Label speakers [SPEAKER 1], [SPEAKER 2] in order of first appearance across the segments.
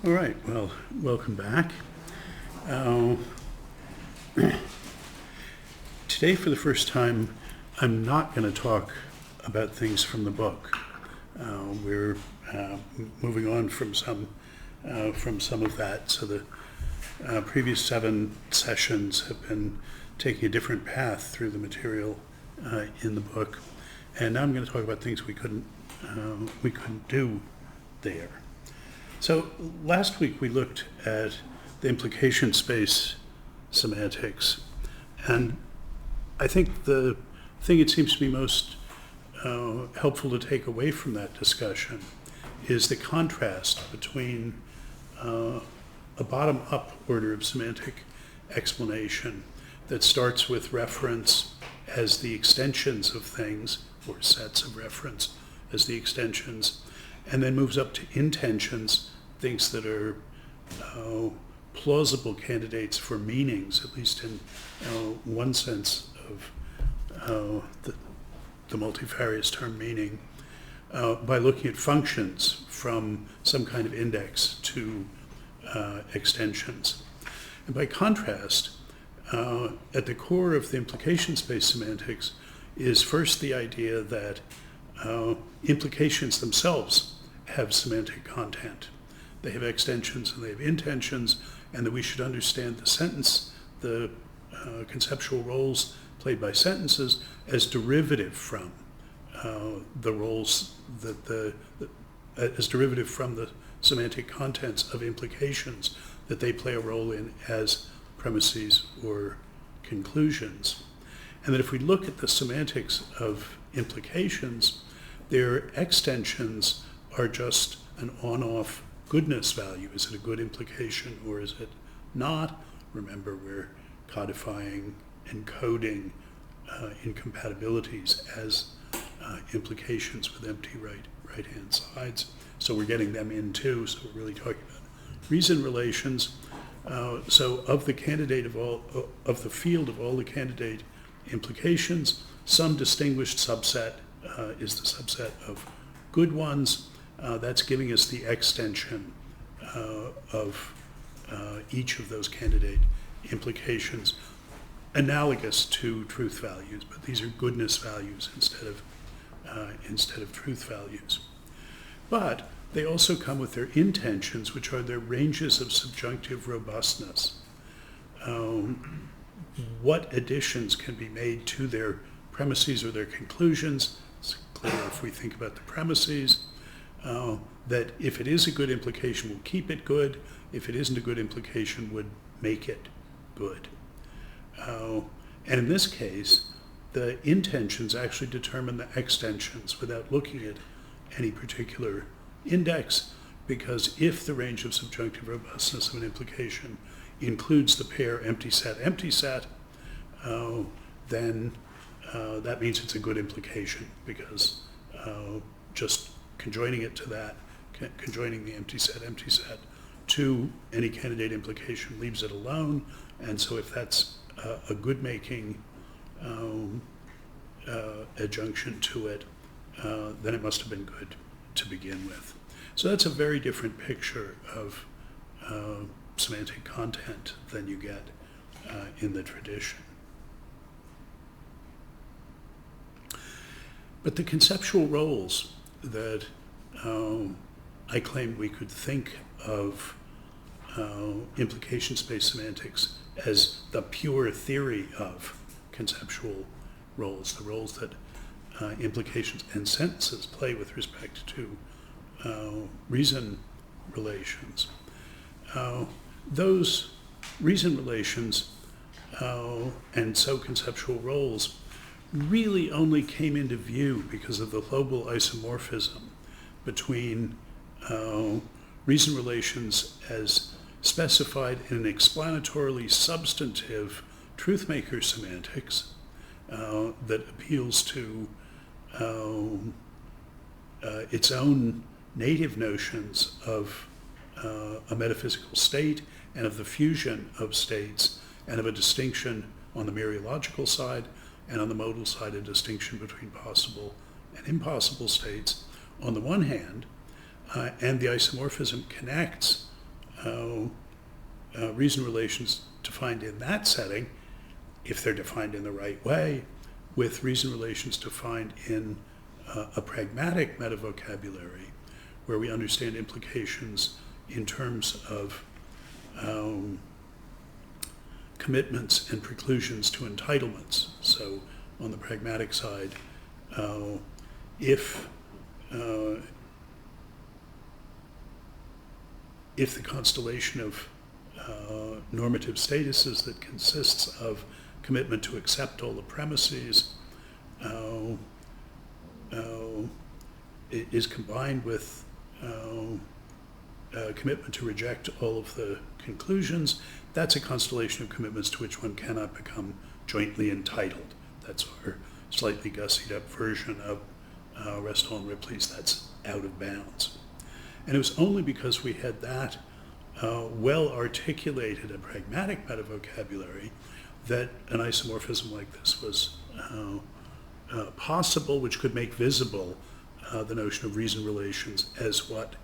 [SPEAKER 1] All right, well, welcome back. Today, for the first time, I'm not going to talk about things from the book. We're moving on from some of that. So the previous 7 sessions have been taking a different path through the material in the book, and now I'm going to talk about things we couldn't do there. So last week we looked at the implication space semantics, and I think the thing it seems to be most helpful to take away from that discussion is the contrast between a bottom-up order of semantic explanation that starts with reference as the extensions of things, or sets of reference as the extensions, and then moves up to intensions, things that are plausible candidates for meanings, at least in one sense of the multifarious term meaning, by looking at functions from some kind of index to extensions. And by contrast, at the core of the implication space semantics is first the idea that implications themselves have semantic content. They have extensions and they have intentions, and that we should understand the sentence, the conceptual roles played by sentences, as derivative from the roles as derivative from the semantic contents of implications that they play a role in as premises or conclusions. And that if we look at the semantics of implications, their extensions are just an on-off goodness value. Is it a good implication or is it not? Remember, we're codifying and coding incompatibilities as implications with empty right-hand sides. So we're getting them in too, so we're really talking about reason relations. So of the candidate of the field of all the candidate implications, some distinguished subset is the subset of good ones. That's giving us the extension of each of those candidate implications, analogous to truth values, but these are goodness values instead of truth values. But they also come with their intentions, which are their ranges of subjunctive robustness. What additions can be made to their premises or their conclusions? It's clear if we think about the premises, that if it is a good implication, we'll keep it good. If it isn't a good implication, would make it good. And in this case, the intentions actually determine the extensions without looking at any particular index, because if the range of subjunctive robustness of an implication includes the pair empty set, then that means it's a good implication, because just conjoining it to that, conjoining the empty set to any candidate implication leaves it alone. And so if that's a good making adjunction to it, then it must have been good to begin with. So that's a very different picture of semantic content than you get in the tradition. But the conceptual roles that I claimed we could think of implication space semantics as the pure theory of conceptual roles, the roles that implications and sentences play with respect to reason relations. Those reason relations and so conceptual roles really only came into view because of the Hlobil isomorphism between reason relations as specified in an explanatorily substantive truth-maker semantics that appeals to its own native notions of a metaphysical state and of the fusion of states and of a distinction on the mereological side and on the modal side, a distinction between possible and impossible states on the one hand, and the isomorphism connects reason relations defined in that setting, if they're defined in the right way, with reason relations defined in a pragmatic metavocabulary, where we understand implications in terms of commitments and preclusions to entitlements. So on the pragmatic side, if the constellation of normative statuses that consists of commitment to accept all the premises is combined with commitment to reject all of the conclusions, that's a constellation of commitments to which one cannot become jointly entitled. That's our slightly gussied up version of Restall and Ripley's "that's out of bounds." And it was only because we had that well articulated a pragmatic metavocabulary that an isomorphism like this was possible, which could make visible the notion of reason relations as what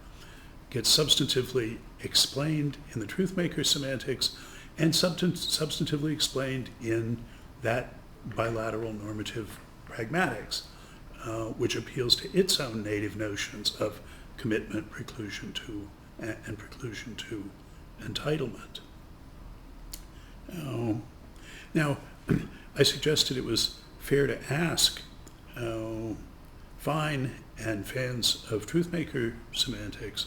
[SPEAKER 1] gets substantively explained in the truth-maker semantics and substantively explained in that bilateral normative pragmatics, which appeals to its own native notions of commitment, preclusion to, and preclusion to entitlement. Now, I suggested it was fair to ask Fine and fans of truth-maker semantics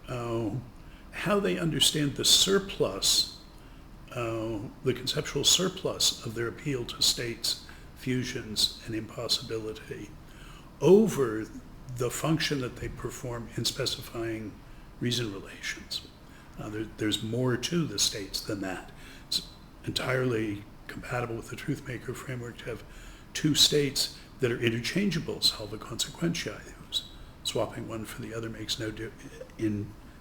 [SPEAKER 1] how they understand the surplus, the conceptual surplus of their appeal to states, fusions, and impossibility over the function that they perform in specifying reason relations. There's more to the states than that. It's entirely compatible with the truth-maker framework to have two states that are interchangeable, salva consequentia. Swapping one for the other makes no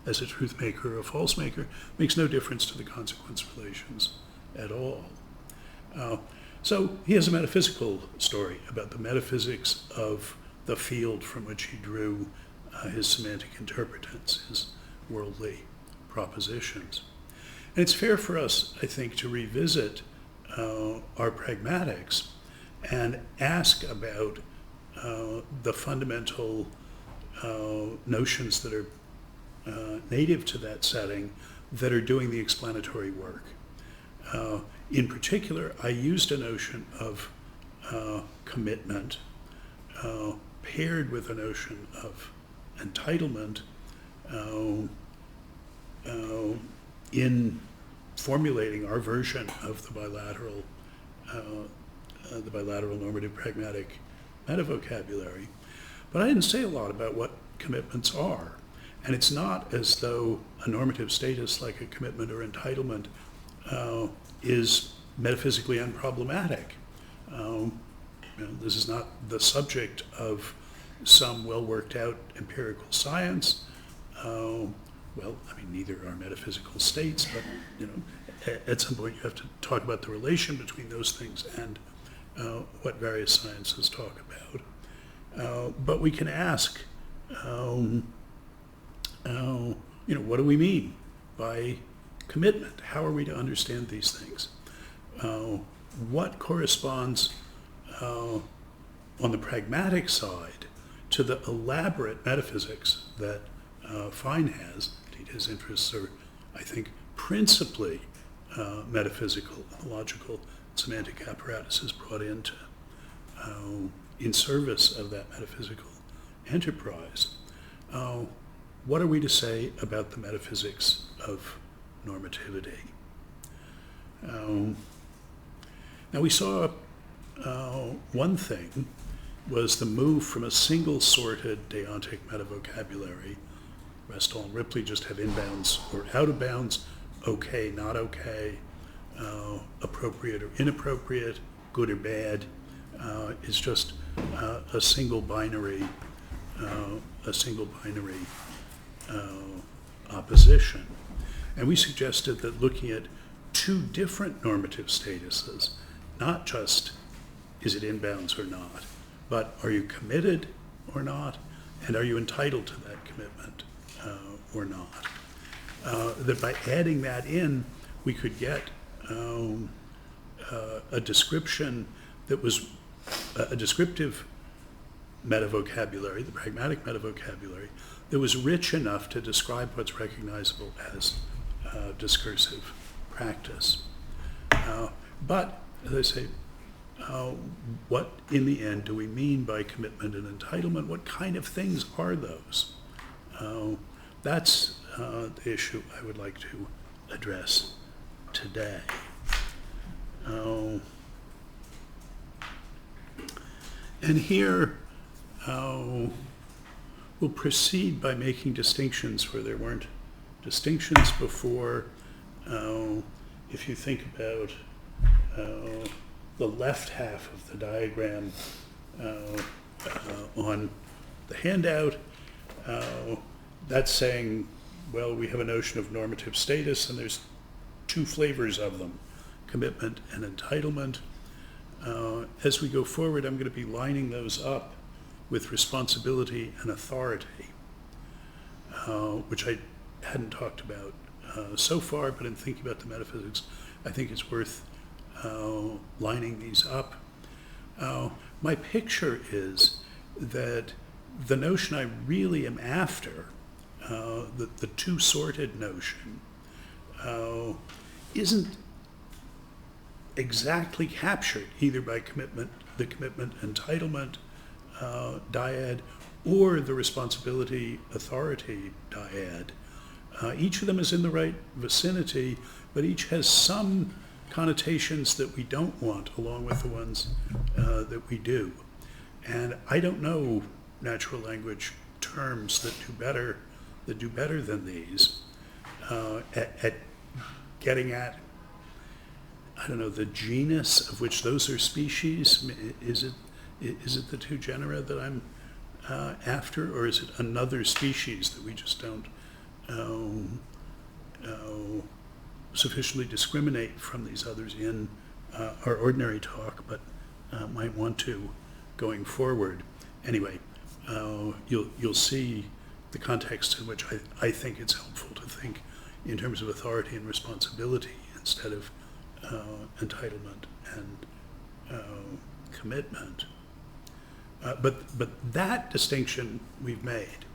[SPEAKER 1] as a truth maker or a false maker, makes no difference to the consequence relations at all. So he has a metaphysical story about the metaphysics of the field from which he drew his semantic interpretants, his worldly propositions. And it's fair for us, I think, to revisit our pragmatics and ask about the fundamental notions that are native to that setting that are doing the explanatory work. In particular, I used a notion of commitment paired with a notion of entitlement in formulating our version of the bilateral normative pragmatic metavocabulary. But I didn't say a lot about what commitments are. And it's not as though a normative status like a commitment or entitlement is metaphysically unproblematic. This is not the subject of some well-worked out empirical science. Neither are metaphysical states, but at some point you have to talk about the relation between those things and what various sciences talk about. But we can ask, what do we mean by commitment? How are we to understand these things? What corresponds on the pragmatic side to the elaborate metaphysics that Fine has? Indeed, his interests are, I think, principally metaphysical, logical, semantic apparatus is brought into in service of that metaphysical enterprise. What are we to say about the metaphysics of normativity? Now we saw one thing was the move from a single sorted deontic metavocabulary. Restall and Ripley just have inbounds or out of bounds, okay, not okay, appropriate or inappropriate, good or bad. It's just a single binary opposition. And we suggested that looking at two different normative statuses, not just is it inbounds or not, but are you committed or not, and are you entitled to that commitment or not? that by adding that in, we could get a description that was a descriptive metavocabulary, the pragmatic metavocabulary, that was rich enough to describe what's recognizable as discursive practice. But, as I say, what in the end do we mean by commitment and entitlement? What kind of things are those? That's the issue I would like to address today. And here we'll proceed by making distinctions where there weren't distinctions before. If you think about the left half of the diagram on the handout, that's saying, well, we have a notion of normative status, and there's two flavors of them, commitment and entitlement. As we go forward, I'm going to be lining those up with responsibility and authority, which I hadn't talked about so far, but in thinking about the metaphysics, I think it's worth lining these up. My picture is that the notion I really am after, the two-sorted notion, isn't exactly captured either by the commitment entitlement dyad or the responsibility authority dyad. Each of them is in the right vicinity, but each has some connotations that we don't want along with the ones that we do. And I don't know natural language terms that do better than these at getting at, I don't know, the genus of which those are species. Is it the two genera that I'm after, or is it another species that we just don't sufficiently discriminate from these others in our ordinary talk, but might want to going forward. Anyway, you'll see the context in which I think it's helpful to think in terms of authority and responsibility instead of entitlement and commitment. But that distinction we've made.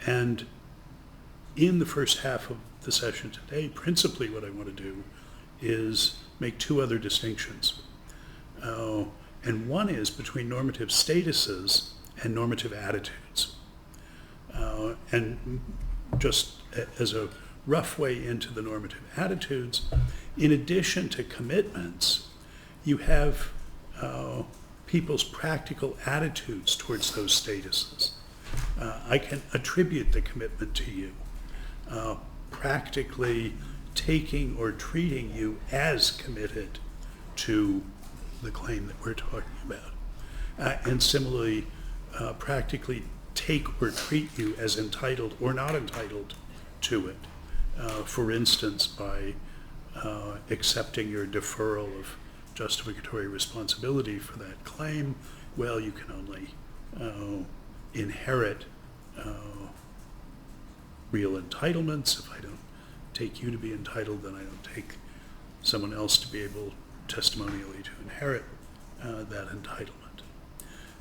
[SPEAKER 1] And in the first half of the session today, principally what I want to do is make two other distinctions. And one is between normative statuses and normative attitudes. And just as a rough way into the normative attitudes, in addition to commitments, you have people's practical attitudes towards those statuses. I can attribute the commitment to you, practically taking or treating you as committed to the claim that we're talking about. And similarly, practically take or treat you as entitled or not entitled to it. For instance, by accepting your deferral of justificatory responsibility for that claim, well, you can only inherit real entitlements. If I don't take you to be entitled, then I don't take someone else to be able testimonially to inherit that entitlement.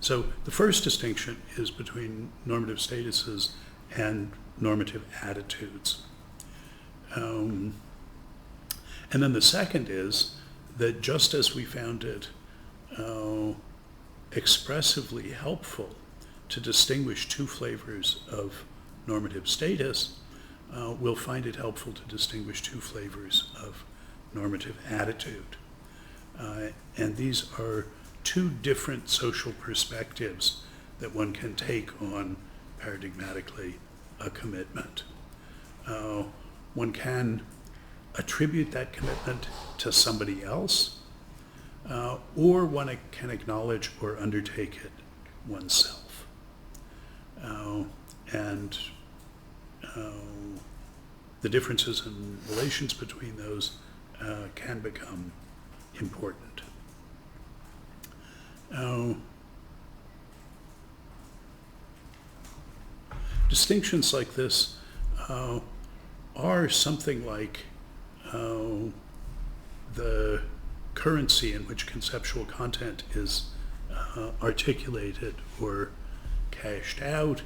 [SPEAKER 1] So the first distinction is between normative statuses and normative attitudes. And then the second is that just as we found it expressively helpful to distinguish two flavors of normative status, we'll find it helpful to distinguish two flavors of normative attitude. And these are two different social perspectives that one can take on, paradigmatically, a commitment. One can attribute that commitment to somebody else, or one can acknowledge or undertake it oneself. And the differences and relations between those can become important. Distinctions like this are something like the currency in which conceptual content is articulated or cashed out.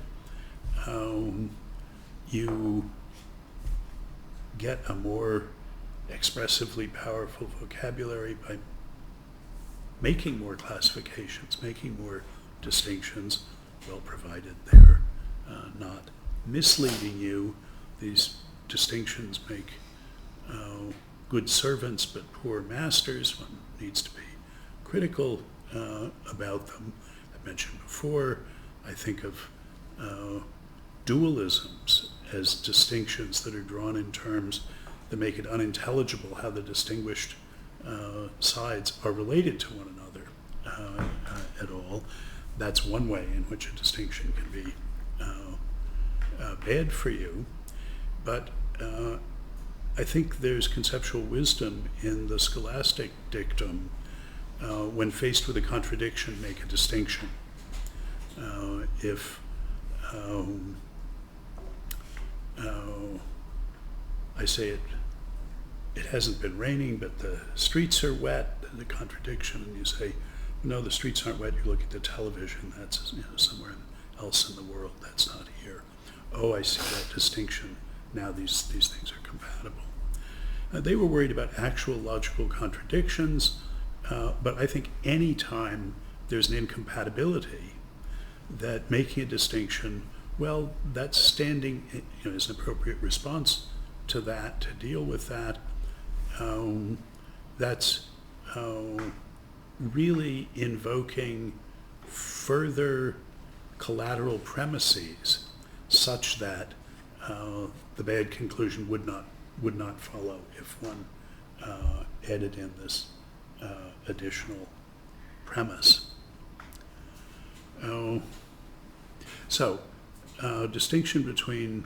[SPEAKER 1] You get a more expressively powerful vocabulary by making more classifications, making more distinctions, well, provided they're not misleading you. These distinctions make good servants but poor masters. One needs to be critical about them. I mentioned before, I think of dualisms as distinctions that are drawn in terms that make it unintelligible how the distinguished sides are related to one another at all. That's one way in which a distinction can be bad for you. But I think there's conceptual wisdom in the scholastic dictum, when faced with a contradiction, make a distinction. If I say it hasn't been raining, but the streets are wet, the contradiction, and you say, no, the streets aren't wet, you look at the television, that's somewhere else in the world, that's not here. Oh, I see that distinction. Now these things are compatible. They were worried about actual logical contradictions, but I think any time there's an incompatibility, that making a distinction, well, that's standing as an appropriate response to that, to deal with that. That's really invoking further collateral premises such that the bad conclusion would not follow if one added in this additional premise. So, distinction between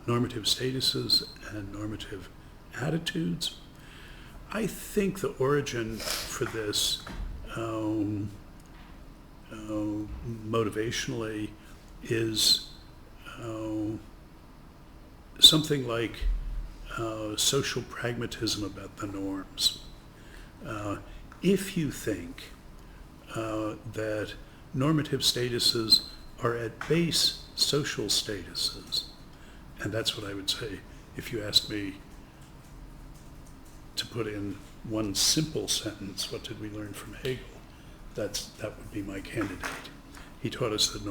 [SPEAKER 1] normative statuses and normative attitudes. I think the origin for this motivationally is something like social pragmatism about the norms. If you think that normative statuses are at base social statuses, and that's what I would say if you asked me to put in one simple sentence, what did we learn from Hegel? That would be my candidate. He taught us that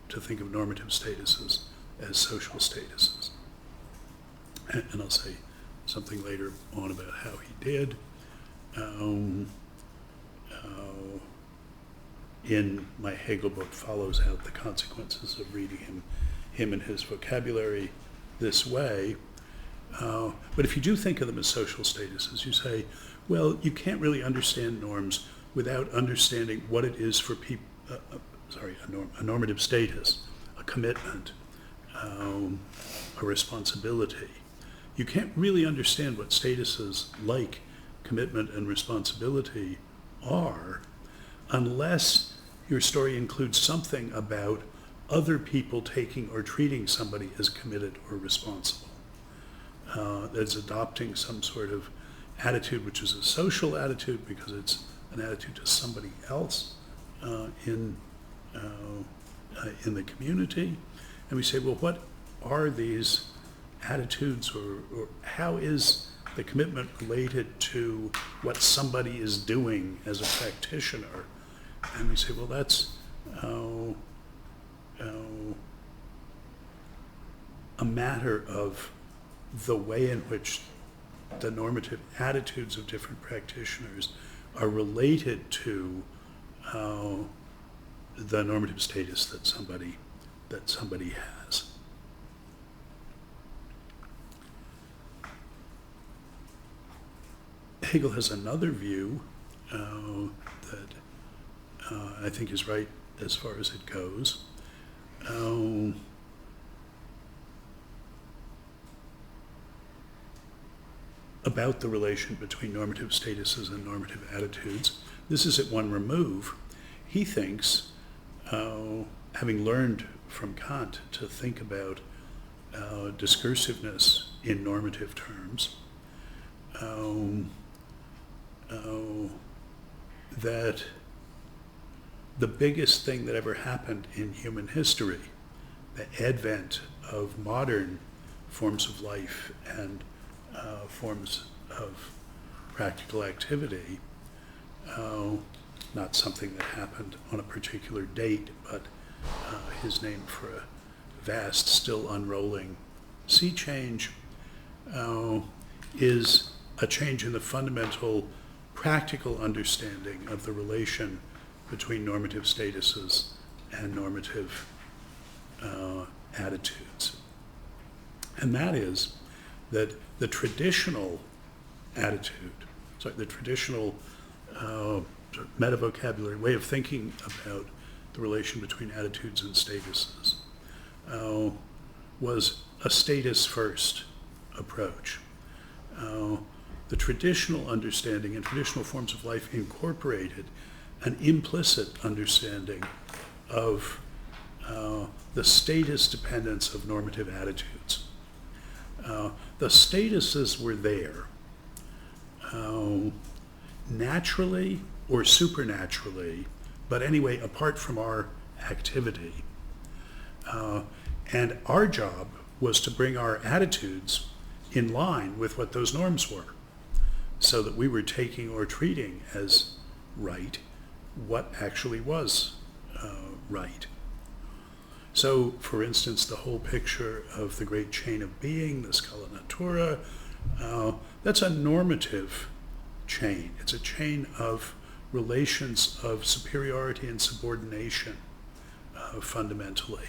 [SPEAKER 1] to think of normative statuses as social statuses. And I'll say something later on about how he did. In my Hegel book follows out the consequences of reading him and his vocabulary this way. But if you do think of them as social statuses, you say, well, you can't really understand norms without understanding what it is for people, a normative status, a commitment, a responsibility. You can't really understand what statuses like commitment and responsibility are unless your story includes something about other people taking or treating somebody as committed or responsible. That's adopting some sort of attitude, which is a social attitude because it's an attitude to somebody else in the community. And we say, well, what are these attitudes, or how is the commitment related to what somebody is doing as a practitioner? And we say, well, that's a matter of the way in which the normative attitudes of different practitioners are related to the normative status that somebody has. Hegel has another view that I think is right as far as it goes. About the relation between normative statuses and normative attitudes. This is at one remove. He thinks, having learned from Kant to think about discursiveness in normative terms, that the biggest thing that ever happened in human history, the advent of modern forms of life and forms of practical activity, not something that happened on a particular date, but his name for a vast, still unrolling sea change, is a change in the fundamental practical understanding of the relation between normative statuses and normative attitudes. And that is that the traditional the traditional sort of meta-vocabulary way of thinking about the relation between attitudes and statuses was a status-first approach. The traditional understanding and traditional forms of life incorporated an implicit understanding of the status dependence of normative attitudes. The statuses were there naturally or supernaturally, but anyway, apart from our activity. And our job was to bring our attitudes in line with what those norms were, so that we were taking or treating as right what actually was right. So, for instance, the whole picture of the great chain of being, the scala natura, that's a normative chain. It's a chain of relations of superiority and subordination, fundamentally.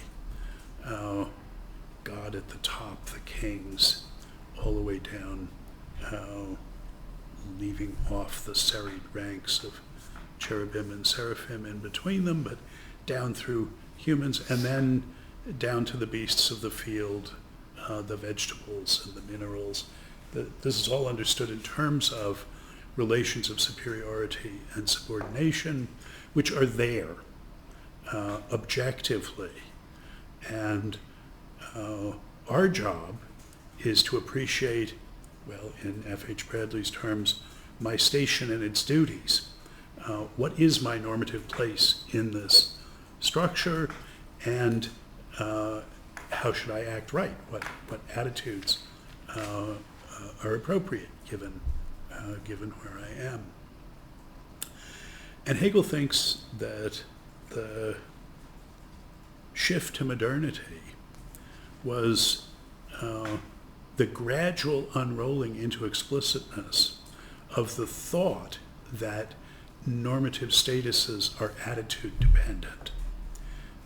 [SPEAKER 1] God at the top, the kings, all the way down, leaving off the serried ranks of cherubim and seraphim in between them, but down through humans, and then down to the beasts of the field, the vegetables and the minerals. This is all understood in terms of relations of superiority and subordination, which are there objectively. And our job is to appreciate, well, in F.H. Bradley's terms, my station and its duties. What is my normative place in this structure, and how should I act right? What attitudes are appropriate given where I am? And Hegel thinks that the shift to modernity was the gradual unrolling into explicitness of the thought that normative statuses are attitude dependent.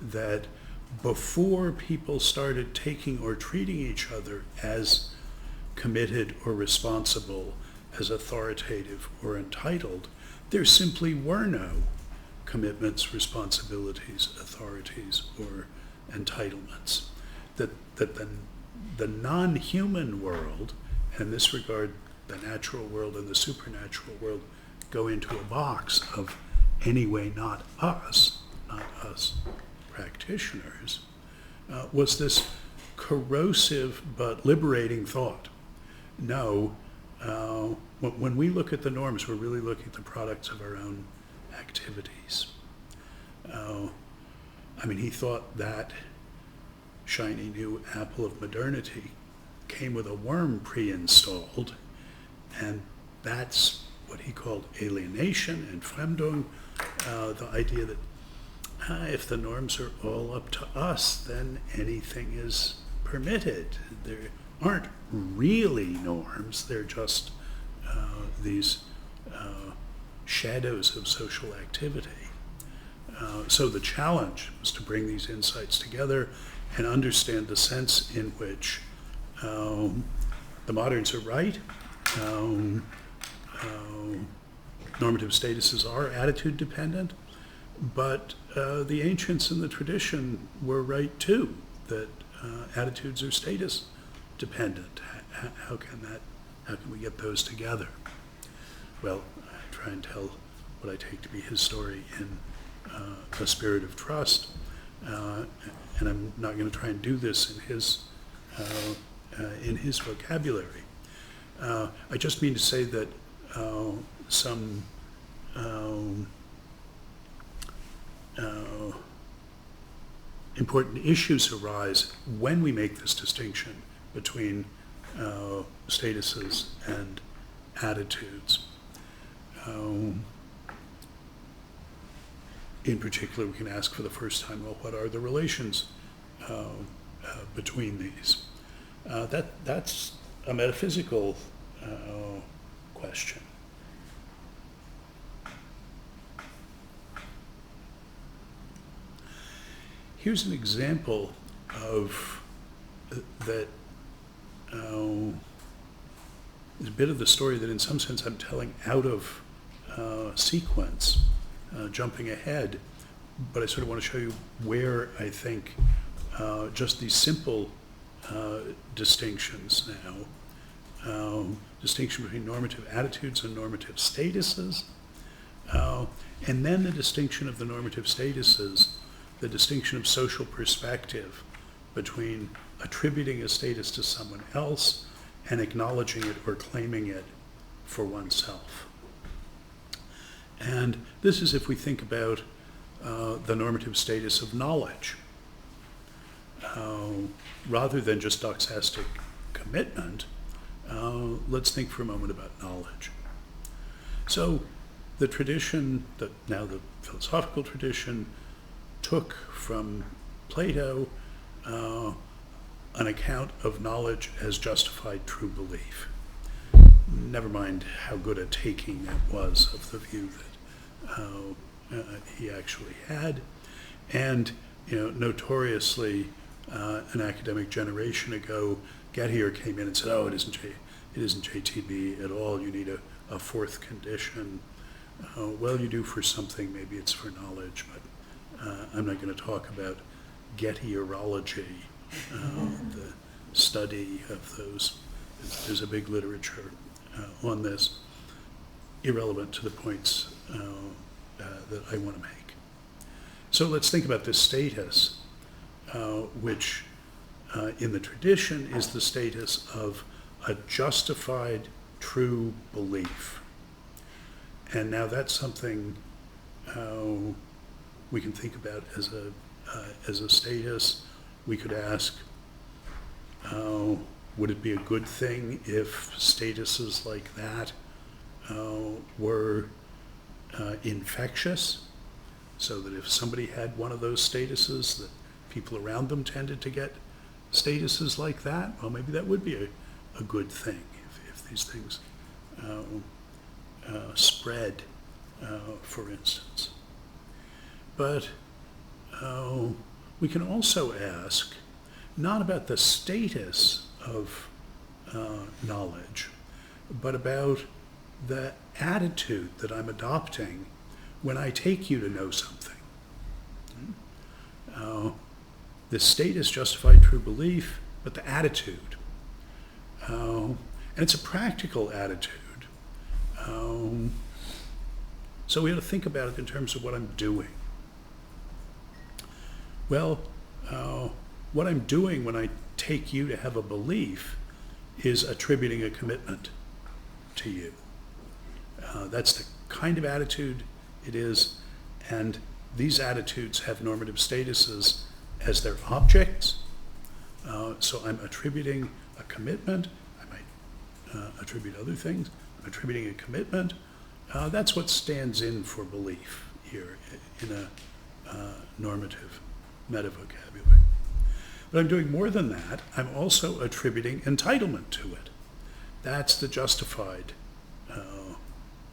[SPEAKER 1] That before people started taking or treating each other as committed or responsible, as authoritative or entitled, there simply were no commitments, responsibilities, authorities, or entitlements. That the non-human world, and in this regard the natural world and the supernatural world, go into a box of anyway not us practitioners, was this corrosive but liberating thought. No, when we look at the norms, we're really looking at the products of our own activities. He thought that shiny new apple of modernity came with a worm pre-installed, and that's what he called alienation and Fremdung, the idea that if the norms are all up to us, then anything is permitted. There aren't really norms, they're just these shadows of social activity. So the challenge was to bring these insights together and understand the sense in which the moderns are right, normative statuses are attitude dependent, but the ancients in the tradition were right too, that attitudes are status dependent. How can we get those together? Well, I try and tell what I take to be his story in a spirit of trust, and I'm not going to try and do this in his in his vocabulary. I just mean to say that some important issues arise when we make this distinction between statuses and attitudes. In particular, we can ask for the first time, well, what are the relations between these? That's a metaphysical question. Here's an example of that. Is a bit of the story that, in some sense, I'm telling out of sequence, jumping ahead, but I sort of want to show you where I think just these simple distinctions now, distinction between normative attitudes and normative statuses, and then the distinction of the normative statuses, the distinction of social perspective between attributing a status to someone else and acknowledging it or claiming it for oneself. And this is if we think about the normative status of knowledge. Rather than just doxastic commitment, let's think for a moment about knowledge. So the tradition, now the philosophical tradition, took from Plato an account of knowledge as justified true belief. Never mind how good a taking that was of the view that he actually had. And notoriously, an academic generation ago, Gettier came in and said, oh, it isn't JTB at all, you need a fourth condition. Well, you do for something, maybe it's for knowledge, but I'm not going to talk about Gettierology, the study of those. There's a big literature on this, irrelevant to the points that I want to make. So let's think about this status, which in the tradition is the status of a justified true belief. And now that's something we can think about as a status. We could ask, would it be a good thing if statuses like that were infectious, so that if somebody had one of those statuses, that people around them tended to get statuses like that? Well, maybe that would be a good thing if these things spread, for instance. But we can also ask, not about the status of knowledge, but about the attitude that I'm adopting when I take you to know something. The status justified true belief, but the attitude. And it's a practical attitude. So we ought to think about it in terms of what I'm doing. Well, what I'm doing when I take you to have a belief is attributing a commitment to you. That's the kind of attitude it is, and these attitudes have normative statuses as their objects. So I'm attributing a commitment. I might attribute other things. I'm attributing a commitment. That's what stands in for belief here in a normative meta-vocabulary. But I'm doing more than that. I'm also attributing entitlement to it. That's the justified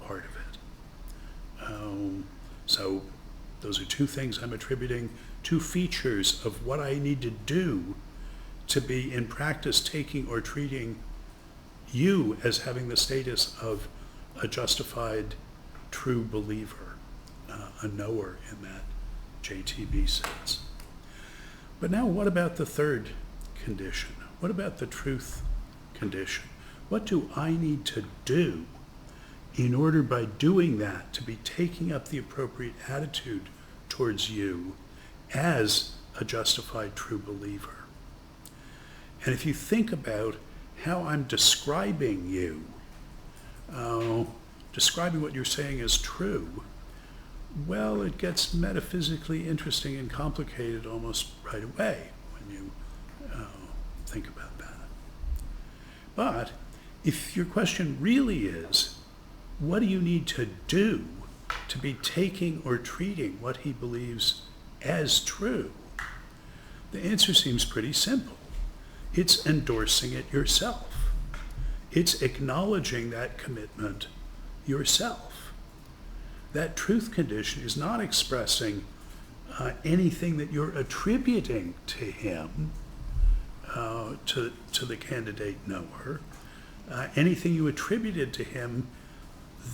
[SPEAKER 1] part of it. So those are two things I'm attributing, two features of what I need to do to be in practice taking or treating you as having the status of a justified true believer, a knower in that JTB sense. But now what about the third condition? What about the truth condition? What do I need to do in order, by doing that, to be taking up the appropriate attitude towards you as a justified true believer? And if you think about how I'm describing you, describing what you're saying as true, well, it gets metaphysically interesting and complicated almost right away when you think about that. But if your question really is, what do you need to do to be taking or treating what he believes as true? The answer seems pretty simple. It's endorsing it yourself. It's acknowledging that commitment yourself. That truth condition is not expressing anything that you're attributing to him, to the candidate knower, anything you attributed to him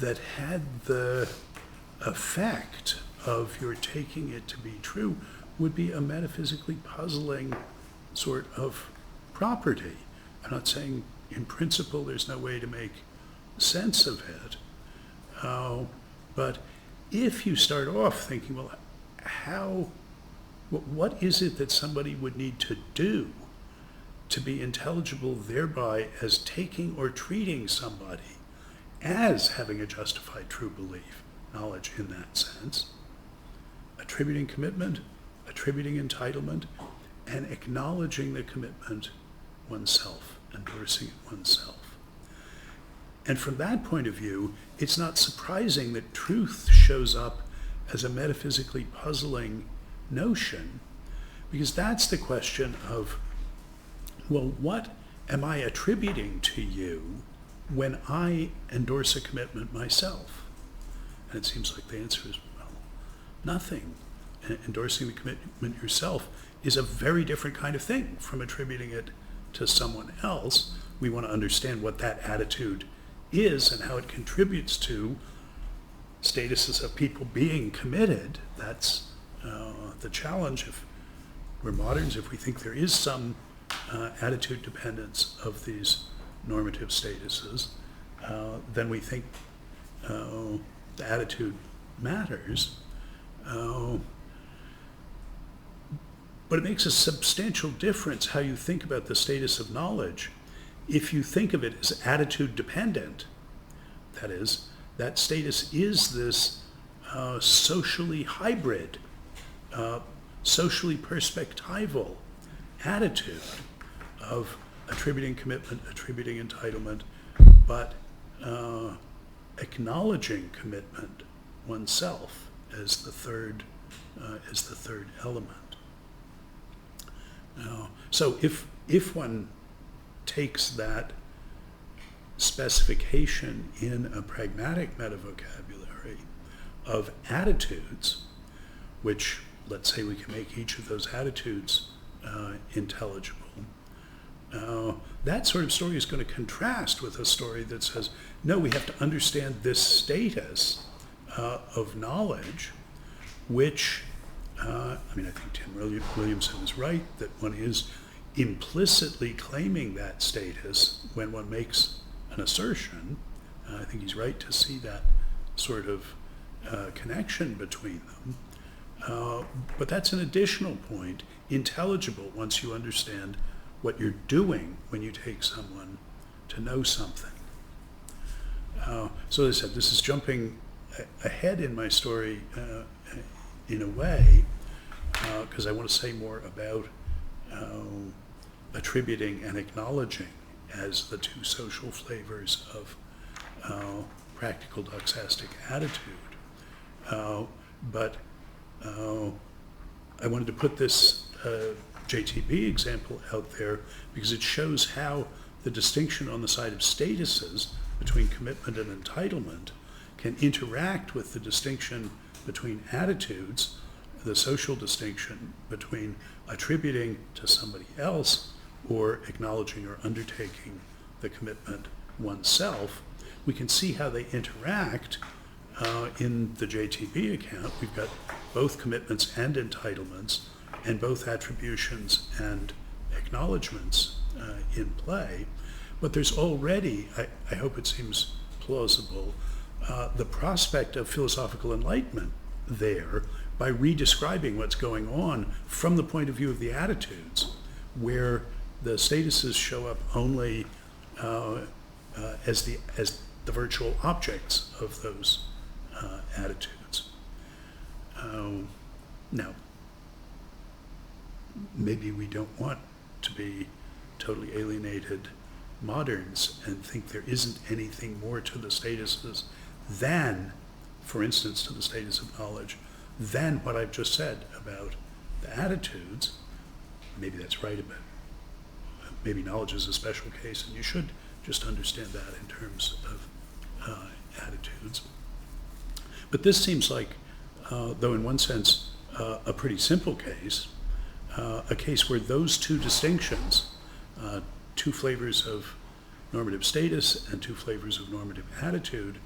[SPEAKER 1] that had the effect of your taking it to be true would be a metaphysically puzzling sort of property. I'm not saying in principle there's no way to make sense of it, but if you start off thinking, well, what is it that somebody would need to do to be intelligible thereby as taking or treating somebody as having a justified true belief, knowledge in that sense, attributing commitment, attributing entitlement, and acknowledging the commitment oneself, endorsing it oneself. And from that point of view, it's not surprising that truth shows up as a metaphysically puzzling notion, because that's the question of, well, what am I attributing to you when I endorse a commitment myself? And it seems like the answer is, well, nothing. Endorsing the commitment yourself is a very different kind of thing from attributing it to someone else. We want to understand what that attitude is and how it contributes to statuses of people being committed. That's the challenge. If we're moderns, if we think there is some attitude dependence of these normative statuses, then we think the attitude matters. But it makes a substantial difference how you think about the status of knowledge if you think of it as attitude dependent. That is, that status is this socially hybrid, socially perspectival attitude of attributing commitment, attributing entitlement, but acknowledging commitment oneself as the third element. So if one takes that specification in a pragmatic metavocabulary of attitudes, which let's say we can make each of those attitudes intelligible, that sort of story is going to contrast with a story that says, no, we have to understand this status of knowledge, which, I think Tim Williamson is right, that one is implicitly claiming that status when one makes an assertion. I think he's right to see that sort of connection between them. But that's an additional point, intelligible once you understand what you're doing when you take someone to know something. So as I said, this is jumping ahead in my story in a way, because I want to say more about attributing and acknowledging as the two social flavors of practical doxastic attitude. But I wanted to put this JTB example out there because it shows how the distinction on the side of statuses between commitment and entitlement can interact with the distinction between attitudes, the social distinction between attributing to somebody else or acknowledging or undertaking the commitment oneself. We can see how they interact in the JTB account. We've got both commitments and entitlements and both attributions and acknowledgements in play. But there's already, I hope it seems plausible, the prospect of philosophical enlightenment there by redescribing what's going on from the point of view of the attitudes, where the statuses show up only as the virtual objects of those attitudes. Now, maybe we don't want to be totally alienated moderns and think there isn't anything more to the statuses than, for instance, to the status of knowledge, than what I've just said about the attitudes. Maybe that's right about, maybe knowledge is a special case, and you should just understand that in terms of attitudes. But this seems like, though in one sense, a pretty simple case, a case where those two distinctions, two flavors of normative status and two flavors of normative attitude,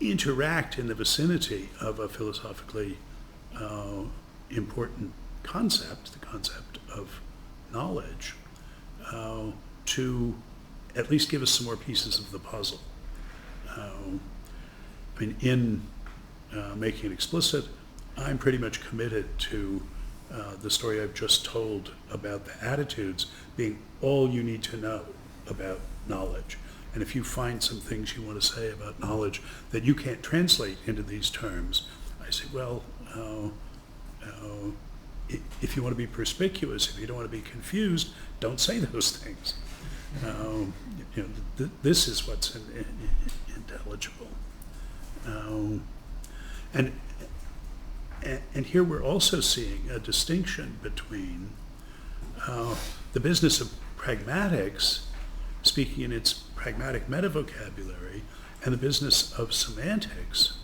[SPEAKER 1] interact in the vicinity of a philosophically important concept, the concept of knowledge, to at least give us some more pieces of the puzzle. I mean, in making it explicit, I'm pretty much committed to the story I've just told about the attitudes being all you need to know about knowledge. And if you find some things you want to say about knowledge that you can't translate into these terms, I say, well, if you want to be perspicuous, if you don't want to be confused, don't say those things. This is what's intelligible. And here we're also seeing a distinction between the business of pragmatics, speaking in its pragmatic metavocabulary, and the business of semantics.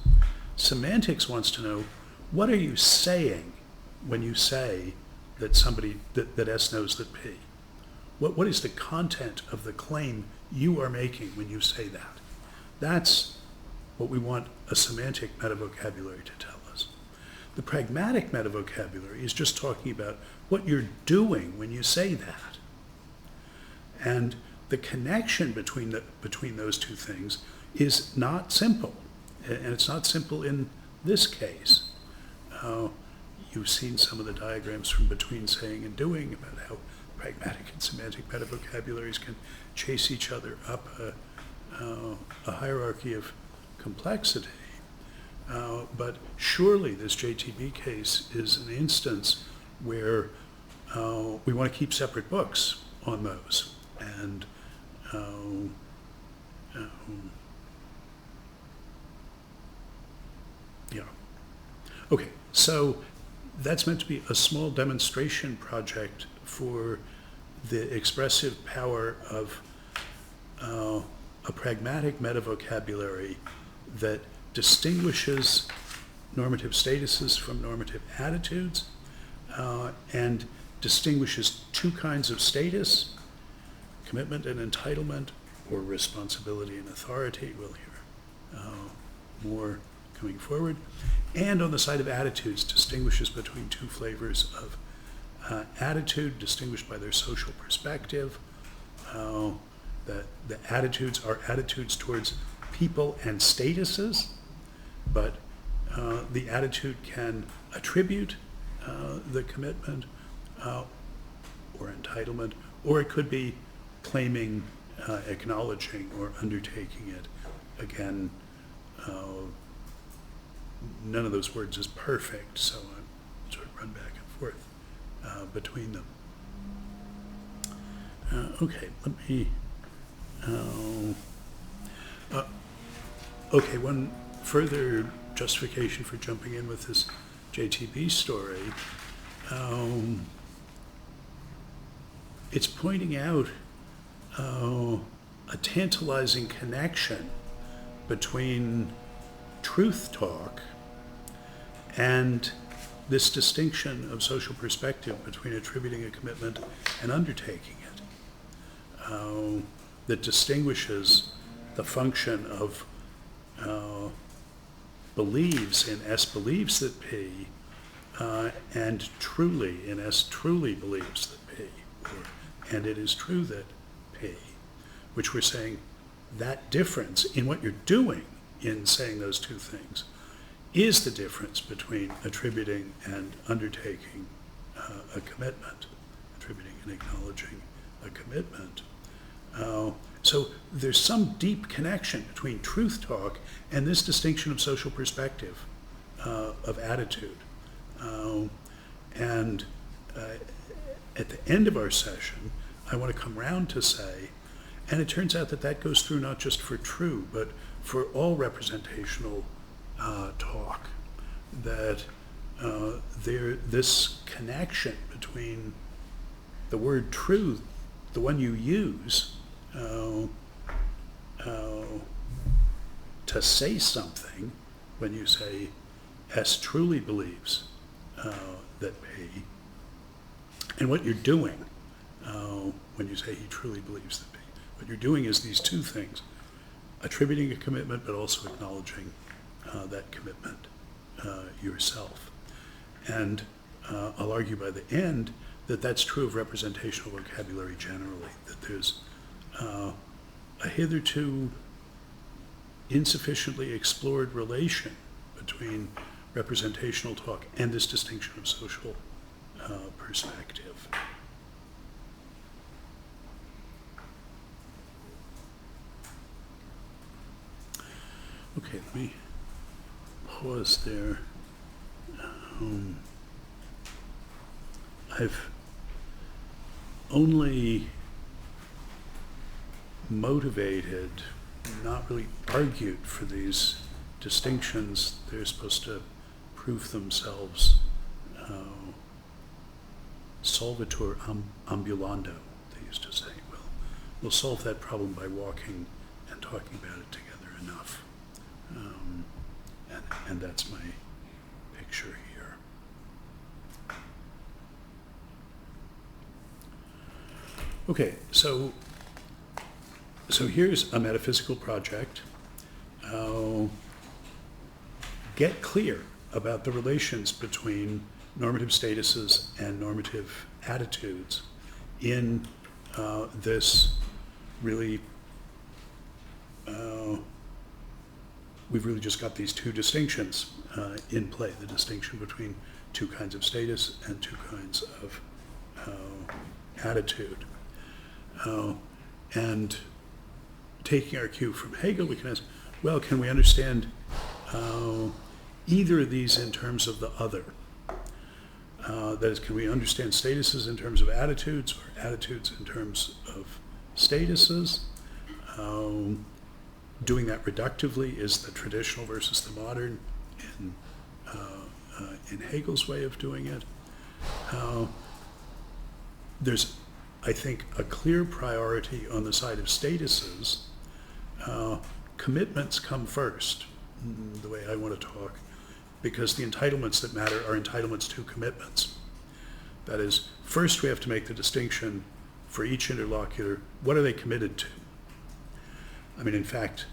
[SPEAKER 1] Semantics wants to know, what are you saying when you say that somebody, that S knows that P? What is the content of the claim you are making when you say that? That's what we want a semantic metavocabulary to tell us. The pragmatic metavocabulary is just talking about what you're doing when you say that. And the connection between those two things is not simple. And it's not simple in this case. You've seen some of the diagrams from between saying and doing about how pragmatic and semantic metavocabularies can chase each other up a hierarchy of complexity. But surely this JTB case is an instance where we want to keep separate books on those. And yeah. Okay, so that's meant to be a small demonstration project for the expressive power of a pragmatic metavocabulary that distinguishes normative statuses from normative attitudes and distinguishes two kinds of status, commitment and entitlement, or responsibility and authority. We'll hear more coming forward. And on the side of attitudes, distinguishes between two flavors of attitude, distinguished by their social perspective. That the attitudes are attitudes towards people and statuses, but the attitude can attribute the commitment or entitlement, or it could be claiming, acknowledging, or undertaking it. Again, none of those words is perfect, so I sort of run back and forth between them. Okay, let me... okay, one further justification for jumping in with this JTB story. It's pointing out a tantalizing connection between truth talk and this distinction of social perspective between attributing a commitment and undertaking it, that distinguishes the function of believes in S believes that P and truly in S truly believes that P, or, and it is true that P, which we're saying that difference in what you're doing in saying those two things is the difference between attributing and undertaking a commitment, attributing and acknowledging a commitment. So there's some deep connection between truth talk and this distinction of social perspective, of attitude. And at the end of our session, I want to come round to say, and it turns out that that goes through not just for true, but for all representational talk, that this connection between the word truth, the one you use to say something, when you say S truly believes that P, and what you're doing when you say he truly believes that P. What you're doing is these two things, attributing a commitment but also acknowledging that commitment yourself. And I'll argue by the end that that's true of representational vocabulary generally, that there's a hitherto insufficiently explored relation between representational talk and this distinction of social perspective. Okay, let me pause there. I've only motivated, not really argued for these distinctions. They're supposed to prove themselves solvitur ambulando, they used to say. Well, we'll solve that problem by walking and talking about it together enough. And that's my picture here. Okay, so here's a metaphysical project. Get clear about the relations between normative statuses and normative attitudes in this really, we've really just got these two distinctions in play, the distinction between two kinds of status and two kinds of attitude. And taking our cue from Hegel, we can ask, well, can we understand either of these in terms of the other? That is, can we understand statuses in terms of attitudes or attitudes in terms of statuses? Doing that reductively is the traditional versus the modern in Hegel's way of doing it. There's, I think, a clear priority on the side of statuses. Commitments come first, the way I want to talk, because the entitlements that matter are entitlements to commitments. That is, first we have to make the distinction for each interlocutor, what are they committed to? I mean, in fact,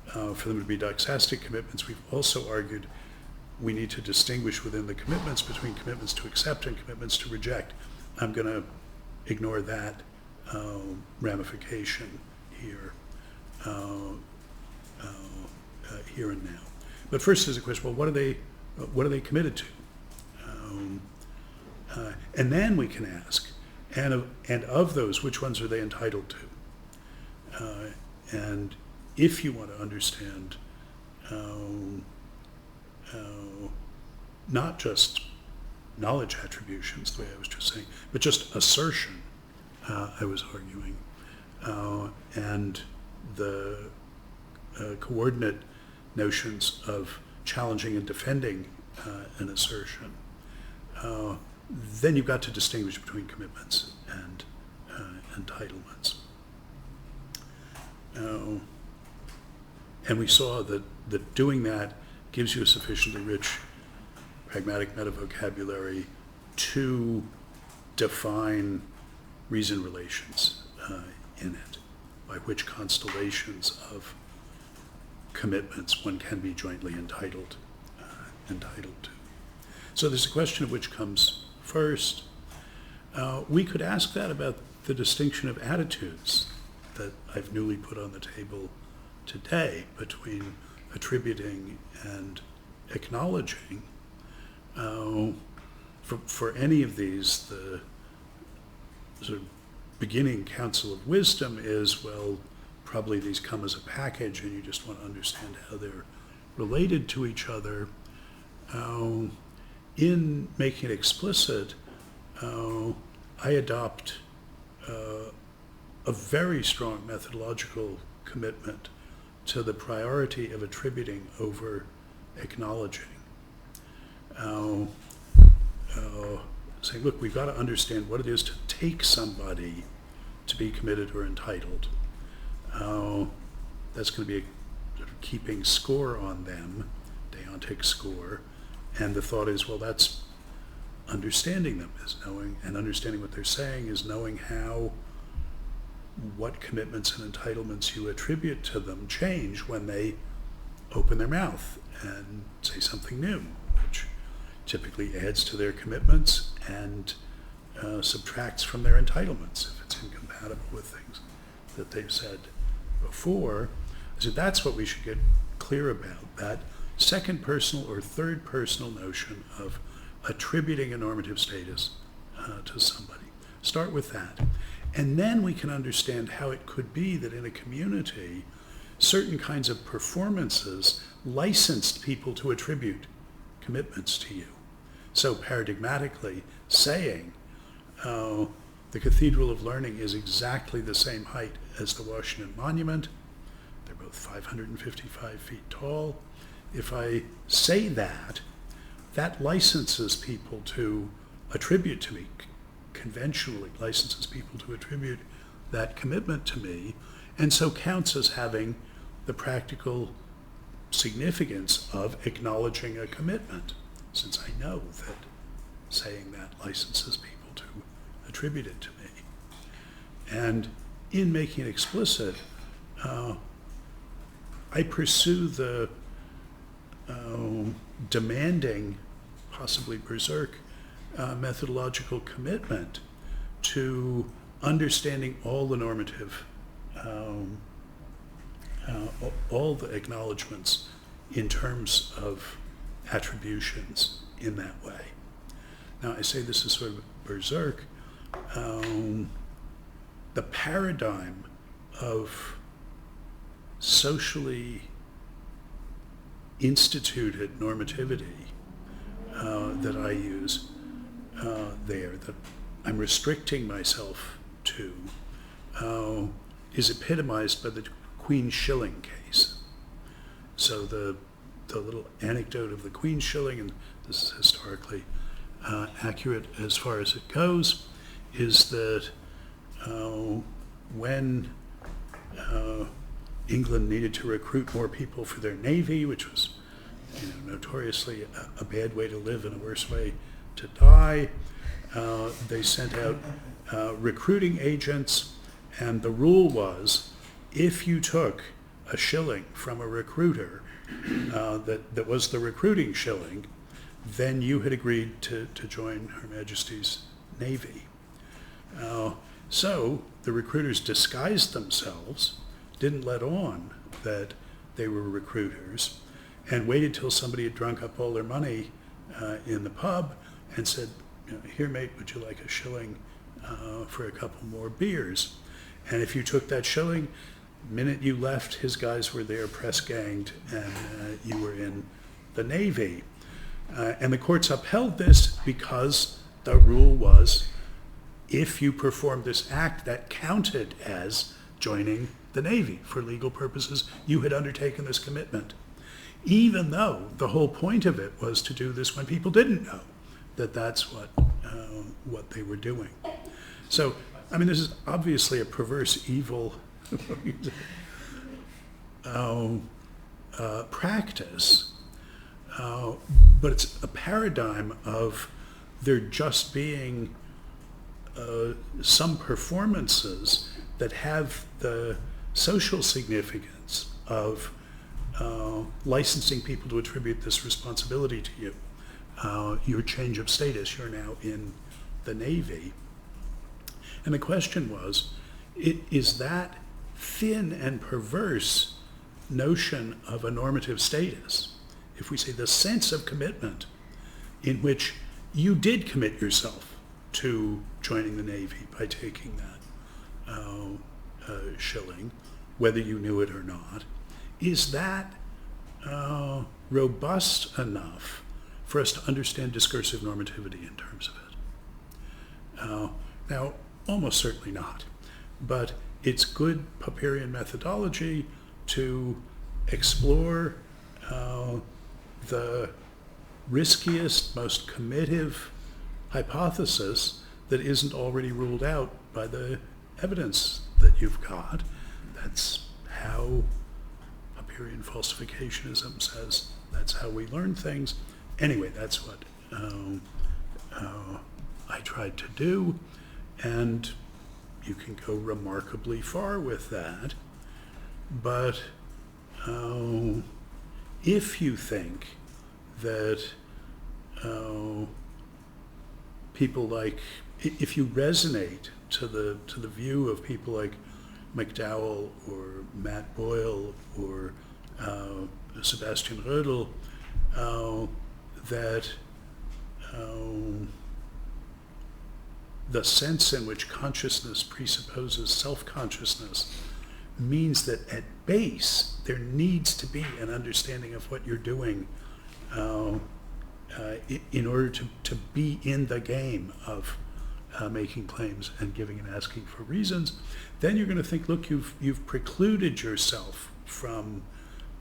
[SPEAKER 1] for them to be doxastic commitments, we've also argued we need to distinguish within the commitments between commitments to accept and commitments to reject. I'm going to ignore that ramification here, here and now. But first is a question, well, what are they committed to? And then we can ask, and of those, which ones are they entitled to? And if you want to understand not just knowledge attributions, the way I was just saying, but just assertion, I was arguing, and the coordinate notions of challenging and defending an assertion, then you've got to distinguish between commitments and entitlements. And we saw that doing that gives you a sufficiently rich pragmatic meta-vocabulary to define reason relations in it, by which constellations of commitments one can be jointly entitled to. So there's a question of which comes first. We could ask that about the distinction of attitudes that I've newly put on the table today between attributing and acknowledging. For any of these, sort of beginning counsel of wisdom is, well, probably these come as a package and you just want to understand how they're related to each other. In making it explicit, I adopt a very strong methodological commitment to the priority of attributing over acknowledging. Saying, look, we've got to understand what it is to take somebody to be committed or entitled. That's going to be sort of keeping score on them, deontic score, and the thought is, well, that's understanding them, is knowing, and understanding what they're saying is knowing how what commitments and entitlements you attribute to them change when they open their mouth and say something new, which typically adds to their commitments and subtracts from their entitlements if it's incompatible with things that they've said before. So that's what we should get clear about, that second personal or third personal notion of attributing a normative status to somebody. Start with that. And then we can understand how it could be that in a community, certain kinds of performances licensed people to attribute commitments to you. So paradigmatically saying the Cathedral of Learning is exactly the same height as the Washington Monument. They're both 555 feet tall. If I say that, that licenses people to attribute to me, conventionally licenses people to attribute that commitment to me, and so counts as having the practical significance of acknowledging a commitment, since I know that saying that licenses people to attribute it to me. And in making it explicit, I pursue the demanding, possibly berserk, methodological commitment to understanding all the normative, all the acknowledgements in terms of attributions in that way. Now, I say this is sort of berserk. The paradigm of socially instituted normativity that I use there, that I'm restricting myself to, is epitomized by the Queen Shilling case. So the little anecdote of the Queen Shilling, and this is historically accurate as far as it goes, is that when England needed to recruit more people for their navy, which was notoriously a bad way to live and a worse way to die, they sent out recruiting agents, and the rule was if you took a shilling from a recruiter that was the recruiting shilling, then you had agreed to join Her Majesty's Navy. So the recruiters disguised themselves, didn't let on that they were recruiters, and waited till somebody had drunk up all their money in the pub and said, here mate, would you like a shilling for a couple more beers? And if you took that shilling, the minute you left, his guys were there press ganged and you were in the Navy. And the courts upheld this because the rule was if you performed this act, that counted as joining the Navy. For legal purposes, you had undertaken this commitment, even though the whole point of it was to do this when people didn't know that that's what they were doing. So, I mean, this is obviously a perverse, evil practice, but it's a paradigm of there just being some performances that have the social significance of licensing people to attribute this responsibility to you. Your change of status, you're now in the Navy. And the question was, is that thin and perverse notion of a normative status, if we say the sense of commitment in which you did commit yourself to joining the Navy by taking that shilling, whether you knew it or not. Is that robust enough for us to understand discursive normativity in terms of it? Now, almost certainly not, but it's good Popperian methodology to explore the riskiest, most committive hypothesis that isn't already ruled out by the evidence that you've got. That's how Popperian falsificationism says that's how we learn things. Anyway, that's what I tried to do, and you can go remarkably far with that. But if you think that people like, if you resonate to the view of people like McDowell or Matt Boyle or Sebastian Hlobil, that the sense in which consciousness presupposes self-consciousness means that at base there needs to be an understanding of what you're doing in order to be in the game of making claims and giving and asking for reasons, then you're going to think, look, you've precluded yourself from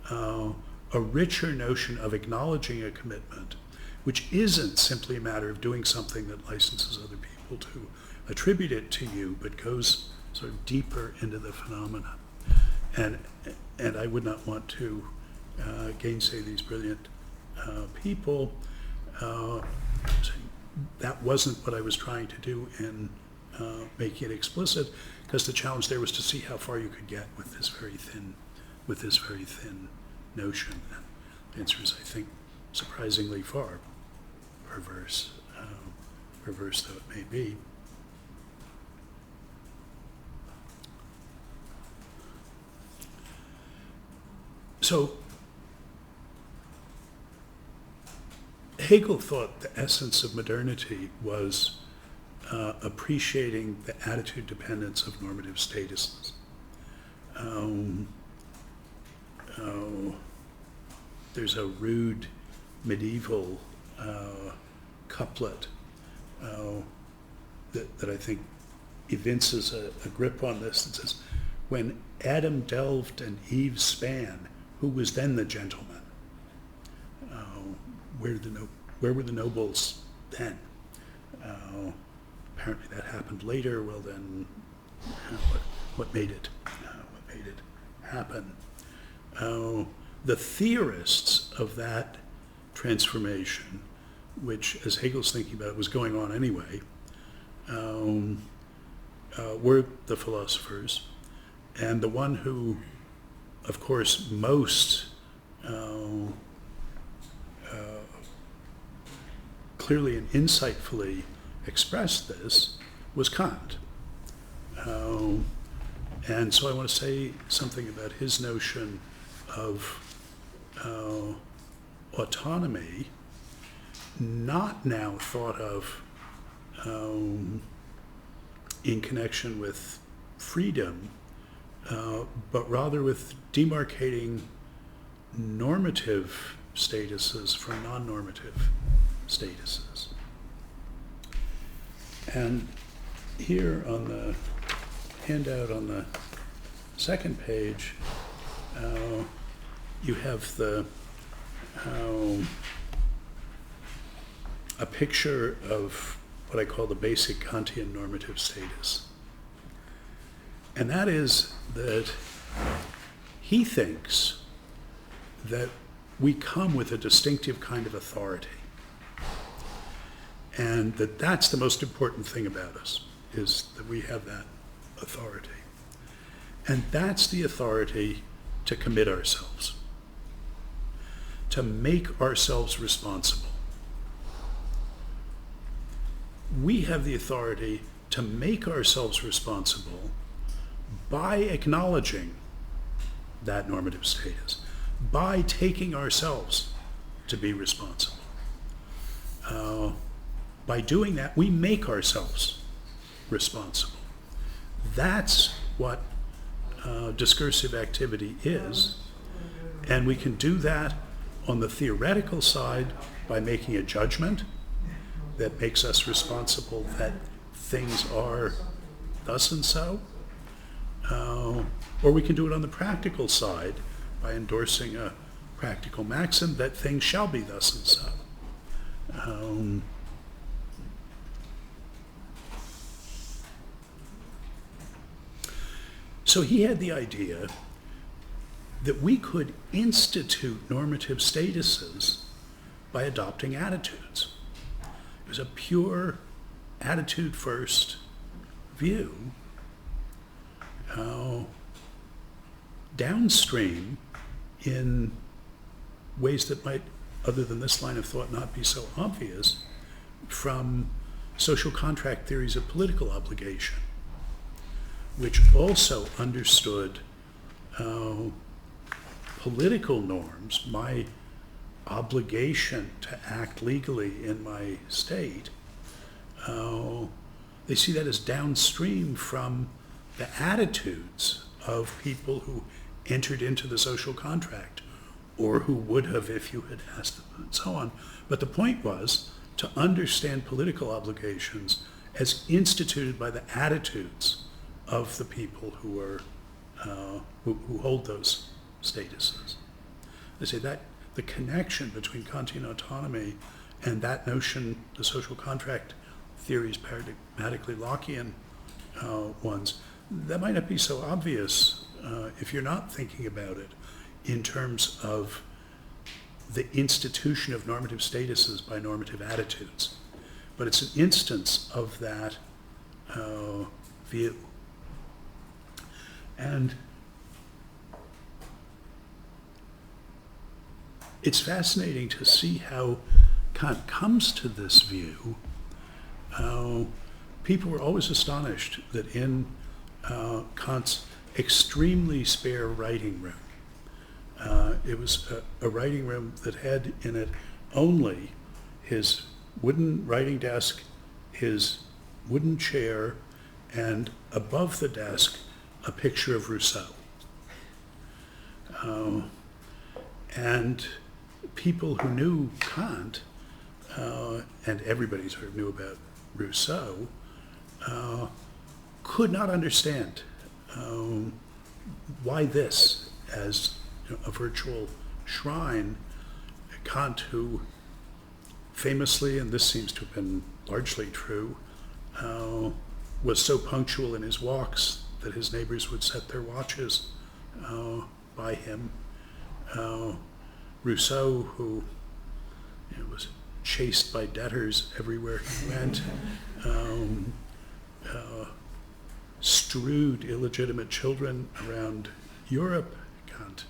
[SPEAKER 1] a richer notion of acknowledging a commitment, which isn't simply a matter of doing something that licenses other people to attribute it to you, but goes sort of deeper into the phenomena. And I would not want to gainsay these brilliant people. That wasn't what I was trying to do in making it explicit, because the challenge there was to see how far you could get with this very thin notion. And the answer is, I think, surprisingly far, perverse though it may be. So Hegel thought the essence of modernity was appreciating the attitude dependence of normative statuses. There's a rude medieval couplet that I think evinces a grip on this. It says, "When Adam delved and Eve span, who was then the gentleman? Where were the nobles then?" Apparently that happened later. Well then, what made it happen? The theorists of that transformation, which, as Hegel's thinking about it, was going on anyway, were the philosophers, and the one who, of course, most clearly and insightfully expressed this was Kant. And so I want to say something about his notion of autonomy, not now thought of in connection with freedom, but rather with demarcating normative statuses from non-normative statuses. And here on the handout on the second page, you have a picture of what I call the basic Kantian normative status. And that is that he thinks that we come with a distinctive kind of authority, and that's the most important thing about us, is that we have that authority. And that's the authority to commit ourselves, to make ourselves responsible. We have the authority to make ourselves responsible by acknowledging that normative status, by taking ourselves to be responsible. by doing that, we make ourselves responsible. That's what discursive activity is. And we can do that on the theoretical side by making a judgment that makes us responsible that things are thus and so. Or we can do it on the practical side by endorsing a practical maxim that things shall be thus and so. So he had the idea that we could institute normative statuses by adopting attitudes. It was a pure attitude-first view. Downstream in ways that might, other than this line of thought, not be so obvious, from social contract theories of political obligation, which also understood political norms, my obligation to act legally in my state. They see that as downstream from the attitudes of people who entered into the social contract, or who would have if you had asked them, and so on. But the point was to understand political obligations as instituted by the attitudes of the people who are who hold those statuses. They say that the connection between Kantian autonomy and that notion, the social contract theories, paradigmatically Lockean ones, that might not be so obvious if you're not thinking about it in terms of the institution of normative statuses by normative attitudes. But it's an instance of that view. And it's fascinating to see how Kant comes to this view. People were always astonished that in Kant's extremely spare writing room, it was a writing room that had in it only his wooden writing desk, his wooden chair, and above the desk, a picture of Rousseau. And people who knew Kant, and everybody sort of knew about Rousseau, could not understand why this, as a virtual shrine. Kant, who famously, and this seems to have been largely true, was so punctual in his walks that his neighbors would set their watches by him. Rousseau, who was chased by debtors everywhere he went, strewed illegitimate children around Europe. Kant,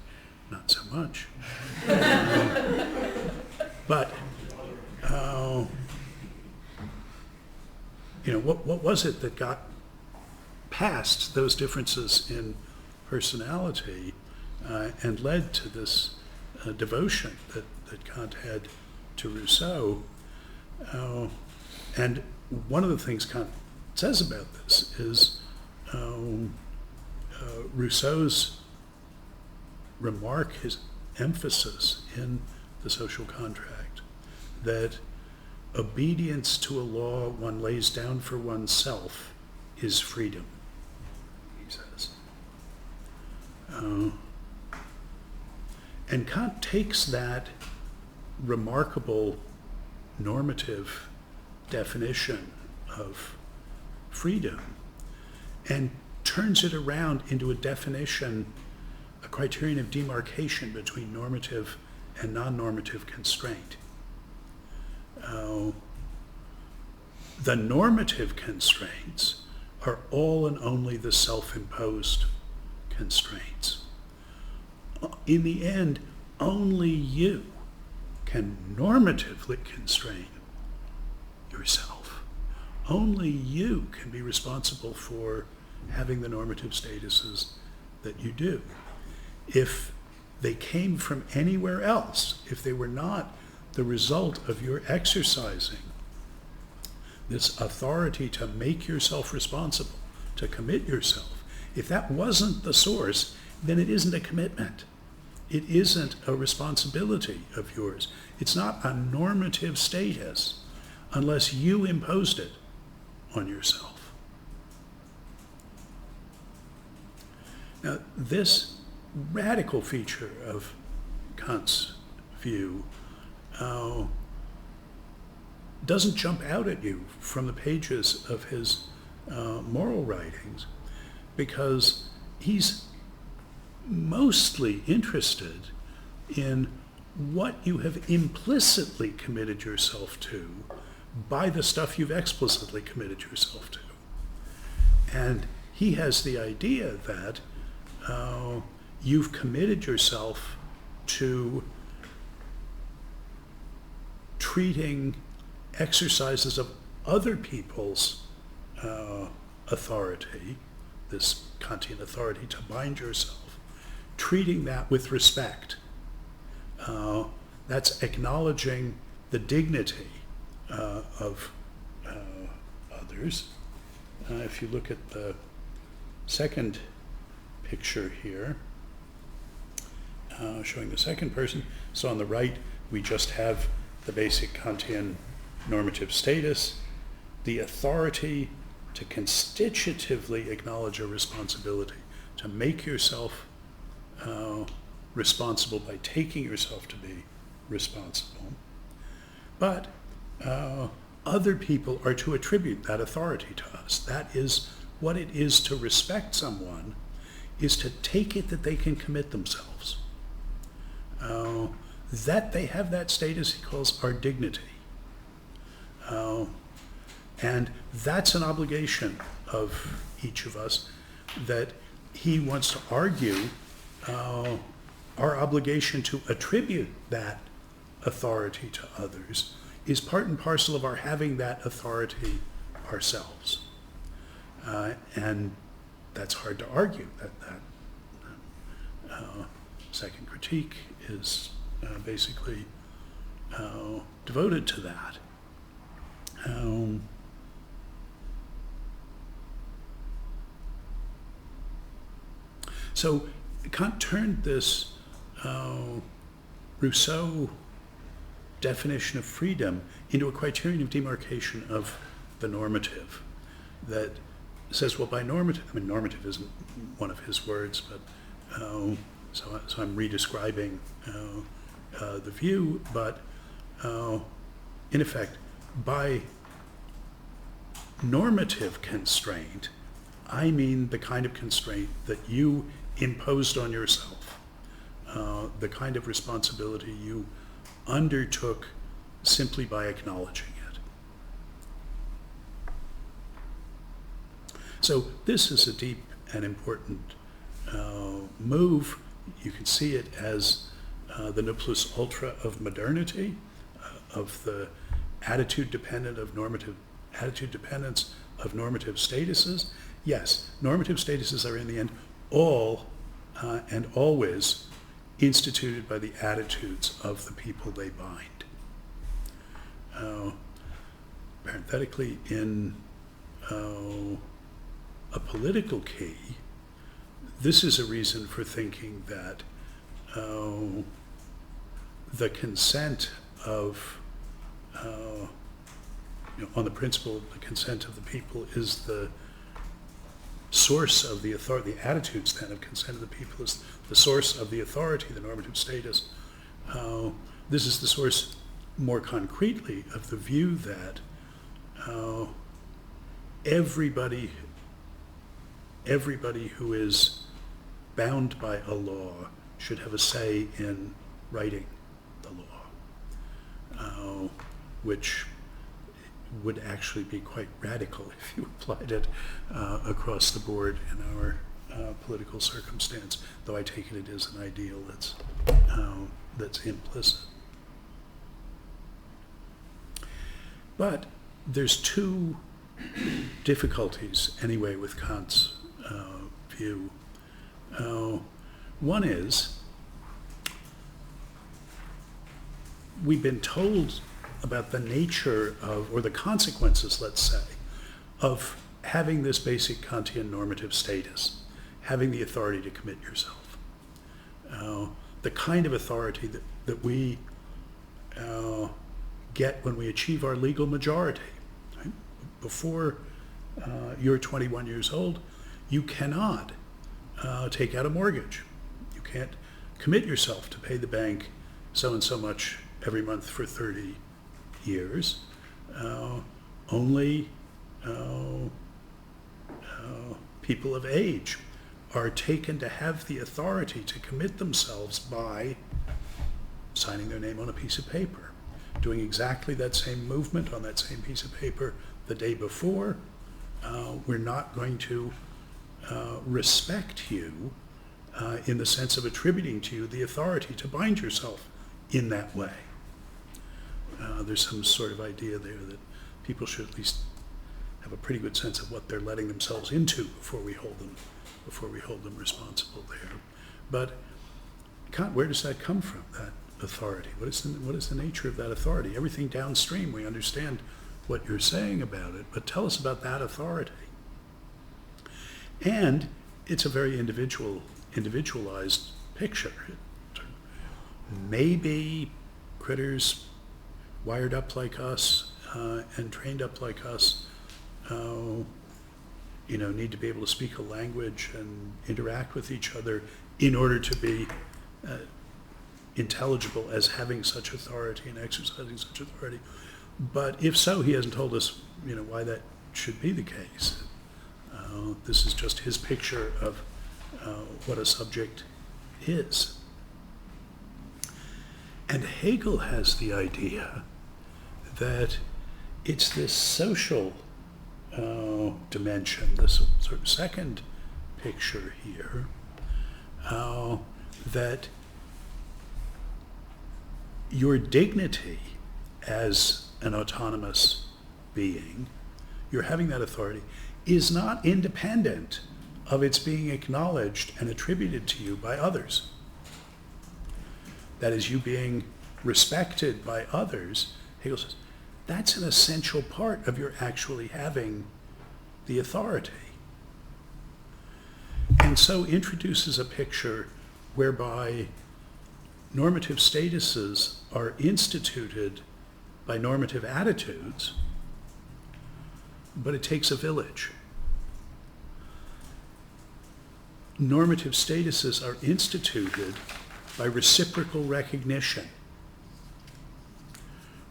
[SPEAKER 1] not so much. But what was it that got past those differences in personality and led to this devotion that Kant had to Rousseau? And one of the things Kant says about this is Rousseau's remark, his emphasis in the social contract, that obedience to a law one lays down for oneself is freedom, he says. And Kant takes that remarkable normative definition of freedom and turns it around into a definition, a criterion of demarcation between normative and non-normative constraint. The normative constraints are all and only the self-imposed constraints. In the end, only you can normatively constrain yourself. Only you can be responsible for having the normative statuses that you do. If they came from anywhere else, if they were not the result of your exercising this authority to make yourself responsible, to commit yourself, if that wasn't the source, then it isn't a commitment. It isn't a responsibility of yours. It's not a normative status unless you imposed it on yourself. Now, this radical feature of Kant's view doesn't jump out at you from the pages of his moral writings, because he's mostly interested in what you have implicitly committed yourself to by the stuff you've explicitly committed yourself to. And he has the idea that you've committed yourself to treating exercises of other people's authority, this Kantian authority to bind yourself, treating that with respect. That's acknowledging the dignity of others. If you look at the second picture here, showing the second person, so on the right we just have the basic Kantian normative status, the authority to constitutively acknowledge a responsibility, to make yourself responsible by taking yourself to be responsible. But other people are to attribute that authority to us. That is what it is to respect someone, is to take it that they can commit themselves. That they have that status he calls our dignity. And that's an obligation of each of us that he wants to argue our obligation to attribute that authority to others is part and parcel of our having that authority ourselves. And that's hard to argue, that second critique is basically devoted to that. So Kant turned this Rousseau definition of freedom into a criterion of demarcation of the normative that says, well, by normative, I mean, normative isn't one of his words, but so I'm redescribing the view, but in effect, by normative constraint, I mean the kind of constraint that you imposed on yourself, the kind of responsibility you undertook simply by acknowledging it. So this is a deep and important move. You can see it as the ne plus ultra of modernity, of the attitude dependence of normative statuses. Yes, normative statuses are in the end all and always instituted by the attitudes of the people they bind. Parenthetically, in a political key, this is a reason for thinking that the consent of, on the principle of the consent of the people is the source of the authority. The attitudes then of consent of the people is the source of the authority, the normative status. This is the source more concretely of the view that everybody who is bound by a law should have a say in writing the law, which would actually be quite radical if you applied it across the board in our political circumstance, though I take it is an ideal that's implicit. But there's two difficulties, anyway, with Kant's view. One is, we've been told about the nature of, or the consequences, let's say, of having this basic Kantian normative status, having the authority to commit yourself. The kind of authority that we get when we achieve our legal majority. Right? Before you're 21 years old, you cannot take out a mortgage. You can't commit yourself to pay the bank so and so much every month for 30 years. Only people of age are taken to have the authority to commit themselves by signing their name on a piece of paper, doing exactly that same movement on that same piece of paper the day before. We're not going to respect you in the sense of attributing to you the authority to bind yourself in that way. There's some sort of idea there that people should at least have a pretty good sense of what they're letting themselves into before we hold them responsible there. But where does that come from, that authority? What is the nature of that authority? Everything downstream, we understand what you're saying about it, but tell us about that authority. And it's a very individualized picture. Maybe critters wired up like us and trained up like us need to be able to speak a language and interact with each other in order to be intelligible as having such authority and exercising such authority. But if so, he hasn't told us why that should be the case. This is just his picture of what a subject is. And Hegel has the idea that it's this social dimension, this sort of second picture here, that your dignity as an autonomous being, you're having that authority, is not independent of its being acknowledged and attributed to you by others. That is, you being respected by others, Hegel says, that's an essential part of your actually having the authority. And so introduces a picture whereby normative statuses are instituted by normative attitudes, but it takes a village. Normative statuses are instituted by reciprocal recognition.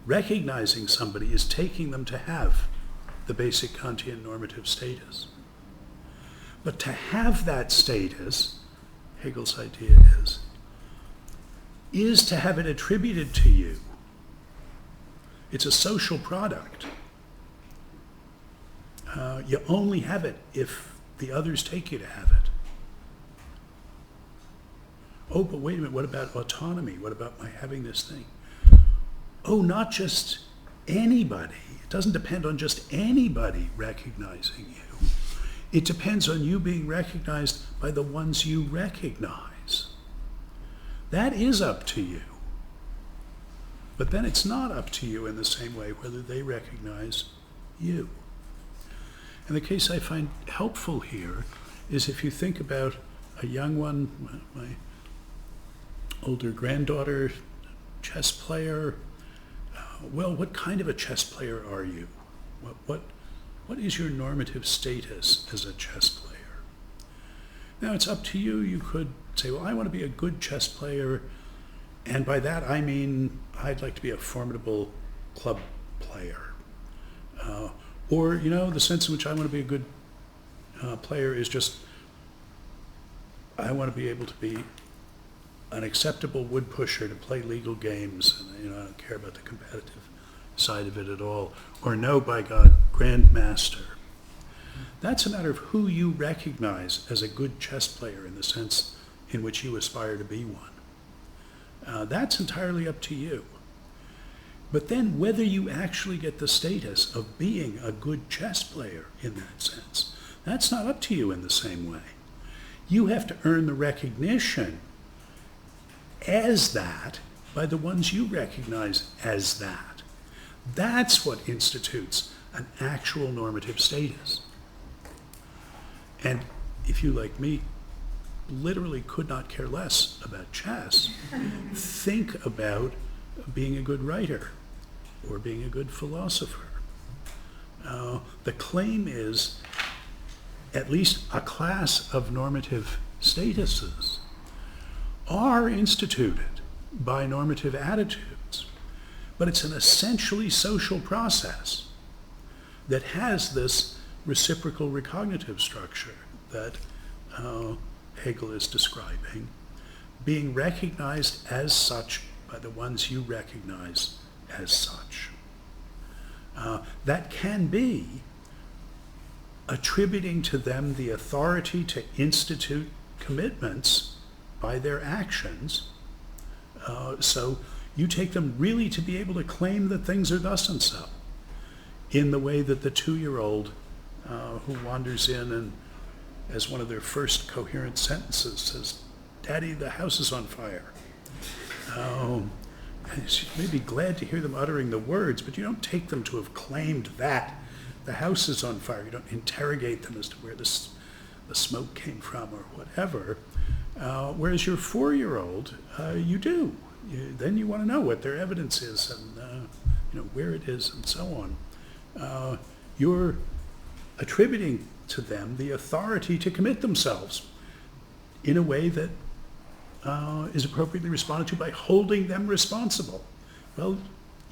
[SPEAKER 1] Recognizing somebody is taking them to have the basic Kantian normative status. But to have that status, Hegel's idea is to have it attributed to you. It's a social product. You only have it if the others take you to have it. Oh, but wait a minute, what about autonomy? What about my having this thing? Oh, not just anybody. It doesn't depend on just anybody recognizing you. It depends on you being recognized by the ones you recognize. That is up to you. But then it's not up to you in the same way whether they recognize you. And the case I find helpful here is if you think about a young one, my older granddaughter, chess player. Well, what kind of a chess player are you? What is your normative status as a chess player? Now, it's up to you. You could say, well, I want to be a good chess player, and by that I mean I'd like to be a formidable club player. Or, the sense in which I want to be a good player is just I want to be able to be an acceptable wood pusher to play legal games, and I don't care about the competitive side of it at all. Or no, by God, grandmaster. That's a matter of who you recognize as a good chess player in the sense in which you aspire to be one. That's entirely up to you. But then whether you actually get the status of being a good chess player in that sense, that's not up to you in the same way. You have to earn the recognition as that by the ones you recognize as that. That's what institutes an actual normative status. And if you, like me, literally could not care less about chess, think about being a good writer or being a good philosopher. The claim is at least a class of normative statuses are instituted by normative attitudes, but it's an essentially social process that has this reciprocal recognitive structure that Hegel is describing, being recognized as such by the ones you recognize as such. That can be attributing to them the authority to institute commitments by their actions. So you take them really to be able to claim that things are thus and so, in the way that the 2-year-old who wanders in and as one of their first coherent sentences says, "Daddy, the house is on fire." You may be glad to hear them uttering the words, but you don't take them to have claimed that the house is on fire. You don't interrogate them as to where the smoke came from or whatever. Whereas your 4-year-old, you do. Then you want to know what their evidence is and where it is and so on. You're attributing to them the authority to commit themselves in a way that is appropriately responded to by holding them responsible. Well,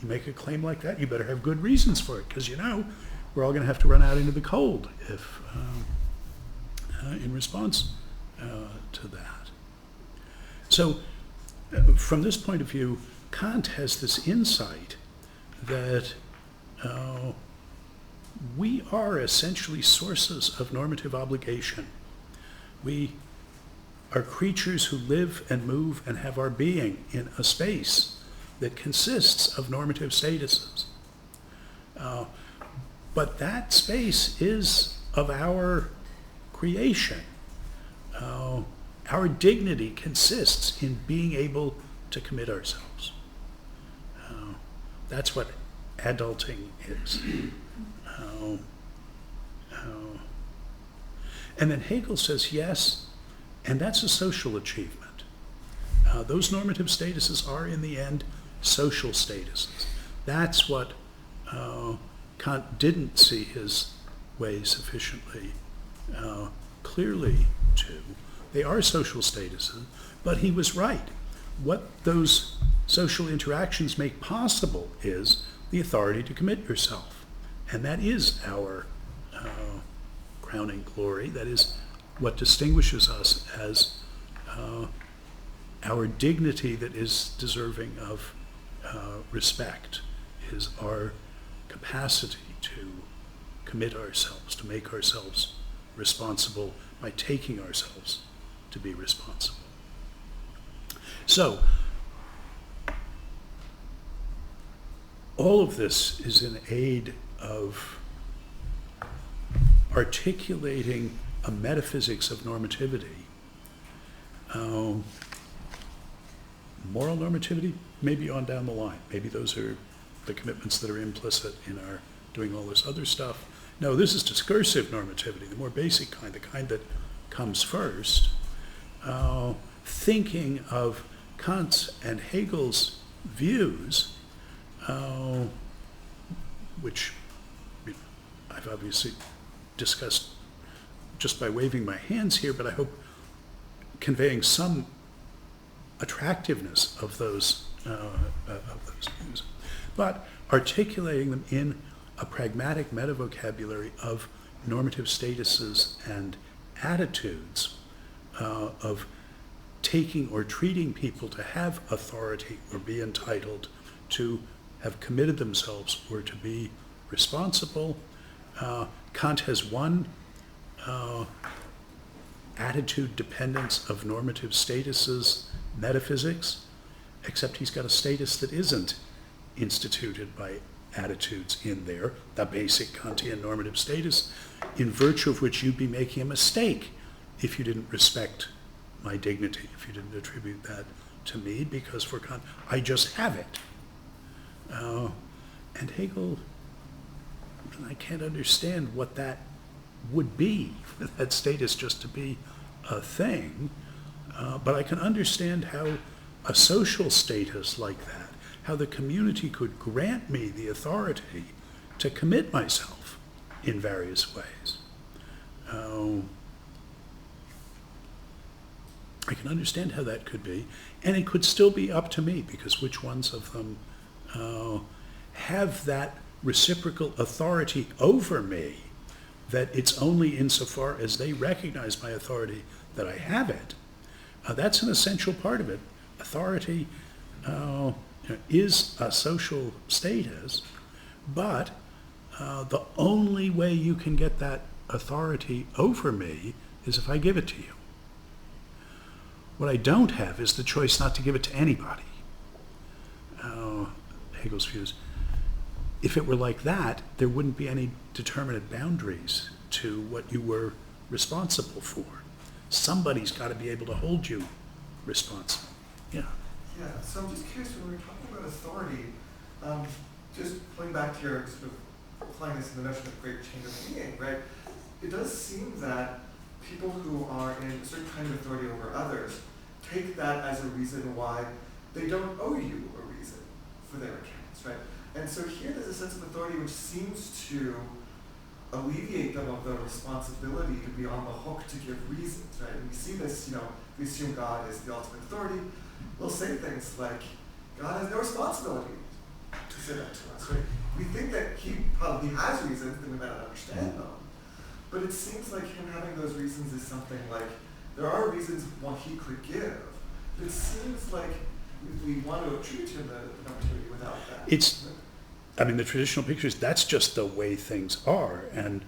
[SPEAKER 1] you make a claim like that, you better have good reasons for it, because we're all going to have to run out into the cold if in response to that. So from this point of view, Kant has this insight that we are essentially sources of normative obligation. We are creatures who live and move and have our being in a space that consists of normative statuses. But that space is of our creation. Our dignity consists in being able to commit ourselves. That's what adulting is. And then Hegel says, yes, and that's a social achievement. Those normative statuses are, in the end, social statuses. That's what Kant didn't see his way sufficiently clearly to. They are social statuses, but he was right. What those social interactions make possible is the authority to commit yourself. And that is our crowning glory. That is what distinguishes us as our dignity that is deserving of respect, is our capacity to commit ourselves, to make ourselves responsible by taking ourselves to be responsible. So, all of this is in aid of articulating a metaphysics of normativity. Moral normativity, maybe on down the line. Maybe those are the commitments that are implicit in our doing all this other stuff. No, this is discursive normativity, the more basic kind, the kind that comes first. Thinking of Kant's and Hegel's views, which I've obviously discussed just by waving my hands here, but I hope conveying some attractiveness of those views, but articulating them in a pragmatic meta-vocabulary of normative statuses and attitudes, of taking or treating people to have authority or be entitled, to have committed themselves or to be responsible. Kant has one attitude dependence of normative statuses, metaphysics, except he's got a status that isn't instituted by attitudes in there, the basic Kantian normative status, in virtue of which you'd be making a mistake if you didn't respect my dignity, if you didn't attribute that to me, because for Kant, I just have it. And Hegel, I can't understand what that would be, for that status just to be a thing, but I can understand how a social status like that, how the community could grant me the authority to commit myself in various ways. I can understand how that could be, and it could still be up to me, because which ones of them have that reciprocal authority over me, that it's only insofar as they recognize my authority that I have it. That's an essential part of it. Authority is a social status, but the only way you can get that authority over me is if I give it to you. What I don't have is the choice not to give it to anybody. Hegel's views. If it were like that, there wouldn't be any determinate boundaries to what you were responsible for. Somebody's got to be able to hold you responsible. Yeah.
[SPEAKER 2] Yeah, so I'm just curious, when we're talking about authority, just pulling back to your sort of applying this in the notion of great chain of being, right? It does seem that people who are in a certain kind of authority over others take that as a reason why they don't owe you a reason for their accounts, right? And so here there's a sense of authority which seems to alleviate them of the responsibility to be on the hook to give reasons, right? And we see this, we assume God is the ultimate authority. We'll say things like, God has no responsibility to say that to us, right? We think that he probably has reasons, then we might not understand them. But it seems like him having those reasons is something like, there are reasons what he could give. But it seems like we want to attribute to him the normativity without that.
[SPEAKER 1] The traditional pictures, that's just the way things are. And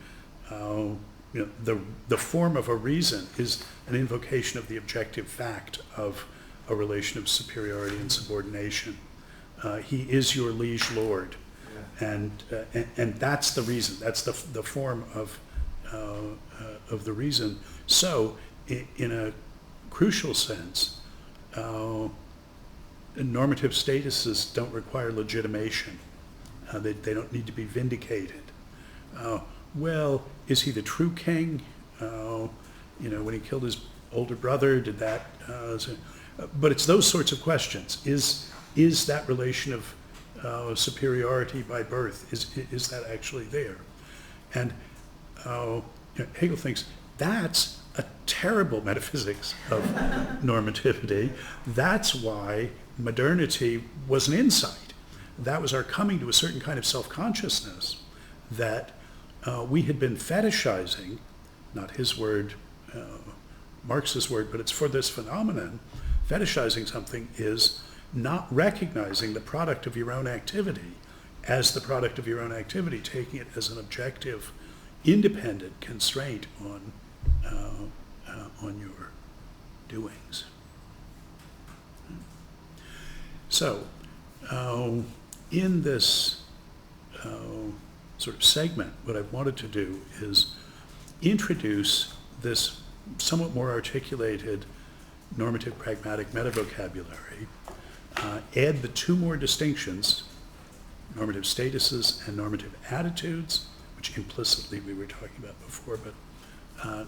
[SPEAKER 1] the form of a reason is an invocation of the objective fact of a relation of superiority and subordination. He is your liege lord. Yeah. And that's the reason. That's the form of the reason. So, in a crucial sense, normative statuses don't require legitimation. They don't need to be vindicated. Well, is he the true king? When he killed his older brother, did that? But it's those sorts of questions. Is that relation of superiority by birth? Is that actually there? And Hegel thinks that's a terrible metaphysics of normativity. That's why modernity was an insight. That was our coming to a certain kind of self-consciousness that we had been fetishizing, not his word, Marx's word, but it's for this phenomenon. Fetishizing something is not recognizing the product of your own activity as the product of your own activity, taking it as an objective, independent constraint on your doings. So, in this sort of segment, what I've wanted to do is introduce this somewhat more articulated normative pragmatic meta-vocabulary, add the two more distinctions, normative statuses and normative attitudes, which implicitly we were talking about before, but